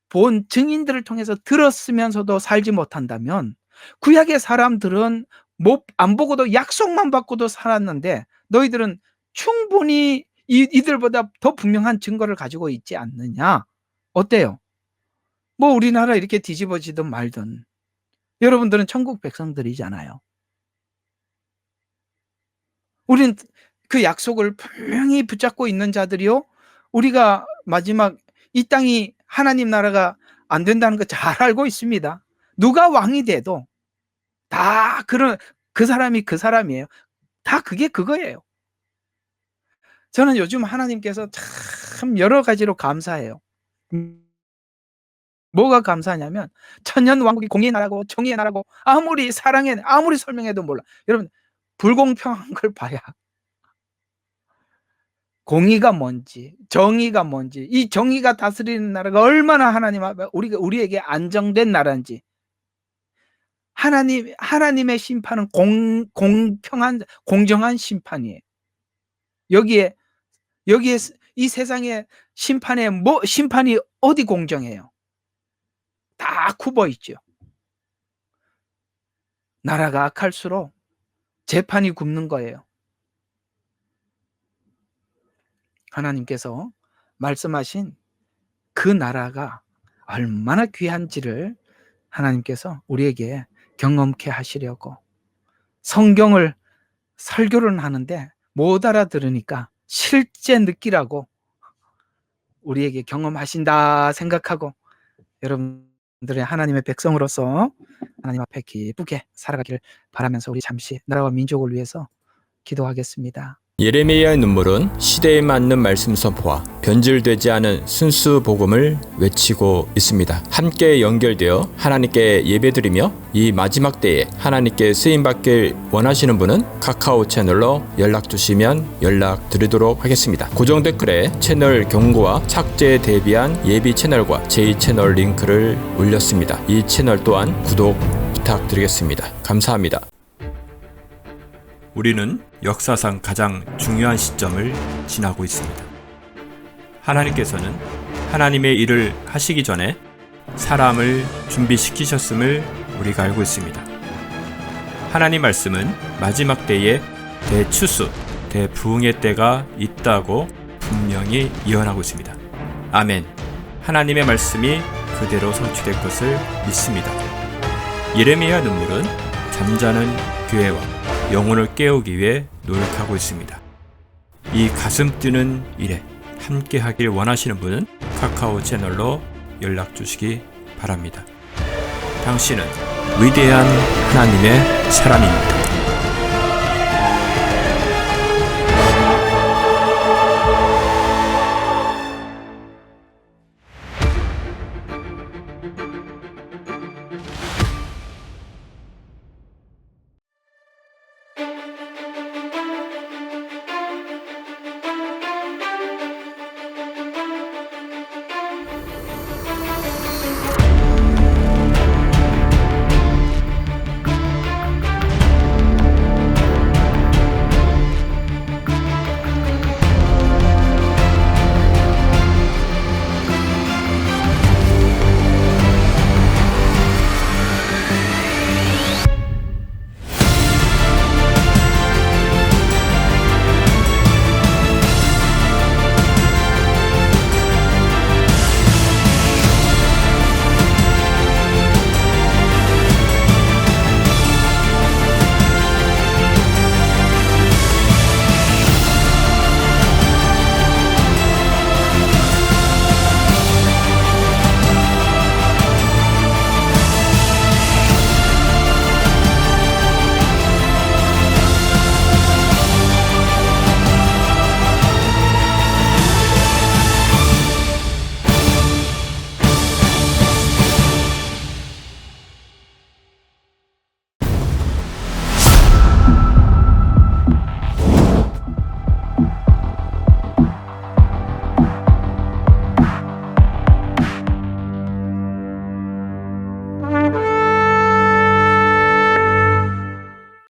본 증인들을 통해서 들었으면서도 살지 못한다면, 구약의 사람들은 안 보고도 약속만 받고도 살았는데 너희들은 충분히 이들보다 더 분명한 증거를 가지고 있지 않느냐. 어때요? 뭐 우리나라 이렇게 뒤집어지든 말든 여러분들은 천국 백성들이잖아요. 우리는 그 약속을 분명히 붙잡고 있는 자들이요, 우리가 마지막 이 땅이 하나님 나라가 안 된다는 거 잘 알고 있습니다. 누가 왕이 돼도 다 그 사람이 그 사람이에요. 다 그게 그거예요. 저는 요즘 하나님께서 참 여러 가지로 감사해요. 뭐가 감사하냐면, 천년왕국이 공의의 나라고 정의의 나라고 아무리 설명해도 몰라. 여러분, 불공평한 걸 봐야 공의가 뭔지, 정의가 뭔지, 이 정의가 다스리는 나라가 얼마나 우리에게 안정된 나라인지 하나님의 심판은 공평한 공정한 심판이에요. 여기에 이 세상의 심판이 어디 공정해요? 다 굽어 있죠. 나라가 악할수록 재판이 굽는 거예요. 하나님께서 말씀하신 그 나라가 얼마나 귀한지를 하나님께서 우리에게 경험케 하시려고 성경을 설교를 하는데 못 알아들으니까 실제 느끼라고 우리에게 경험하신다 생각하고 여러분들의 하나님의 백성으로서 하나님 앞에 기쁘게 살아가기를 바라면서 우리 잠시 나라와 민족을 위해서 기도하겠습니다. 예레미야의 눈물은 시대에 맞는 말씀 선포와 변질되지 않은 순수 복음을 외치고 있습니다. 함께 연결되어 하나님께 예배드리며 이 마지막 때에 하나님께 쓰임받길 원하시는 분은 카카오 채널로 연락 주시면 연락드리도록 하겠습니다. 고정 댓글에 채널 경고와 착제에 대비한 예비 채널과 제2채널 링크를 올렸습니다. 이 채널 또한 구독 부탁드리겠습니다. 감사합니다. 우리는 역사상 가장 중요한 시점을 지나고 있습니다. 하나님께서는 하나님의 일을 하시기 전에 사람을 준비시키셨음을 우리가 알고 있습니다. 하나님 말씀은 마지막 때에 대추수, 대부흥의 때가 있다고 분명히 예언하고 있습니다. 아멘. 하나님의 말씀이 그대로 성취될 것을 믿습니다. 예레미야 눈물은 잠자는 교회와 영혼을 깨우기 위해 노력하고 있습니다. 이 가슴 뛰는 일에 함께 하길 원하시는 분은 카카오 채널로 연락 주시기 바랍니다. 당신은 위대한 하나님의 사람입니다.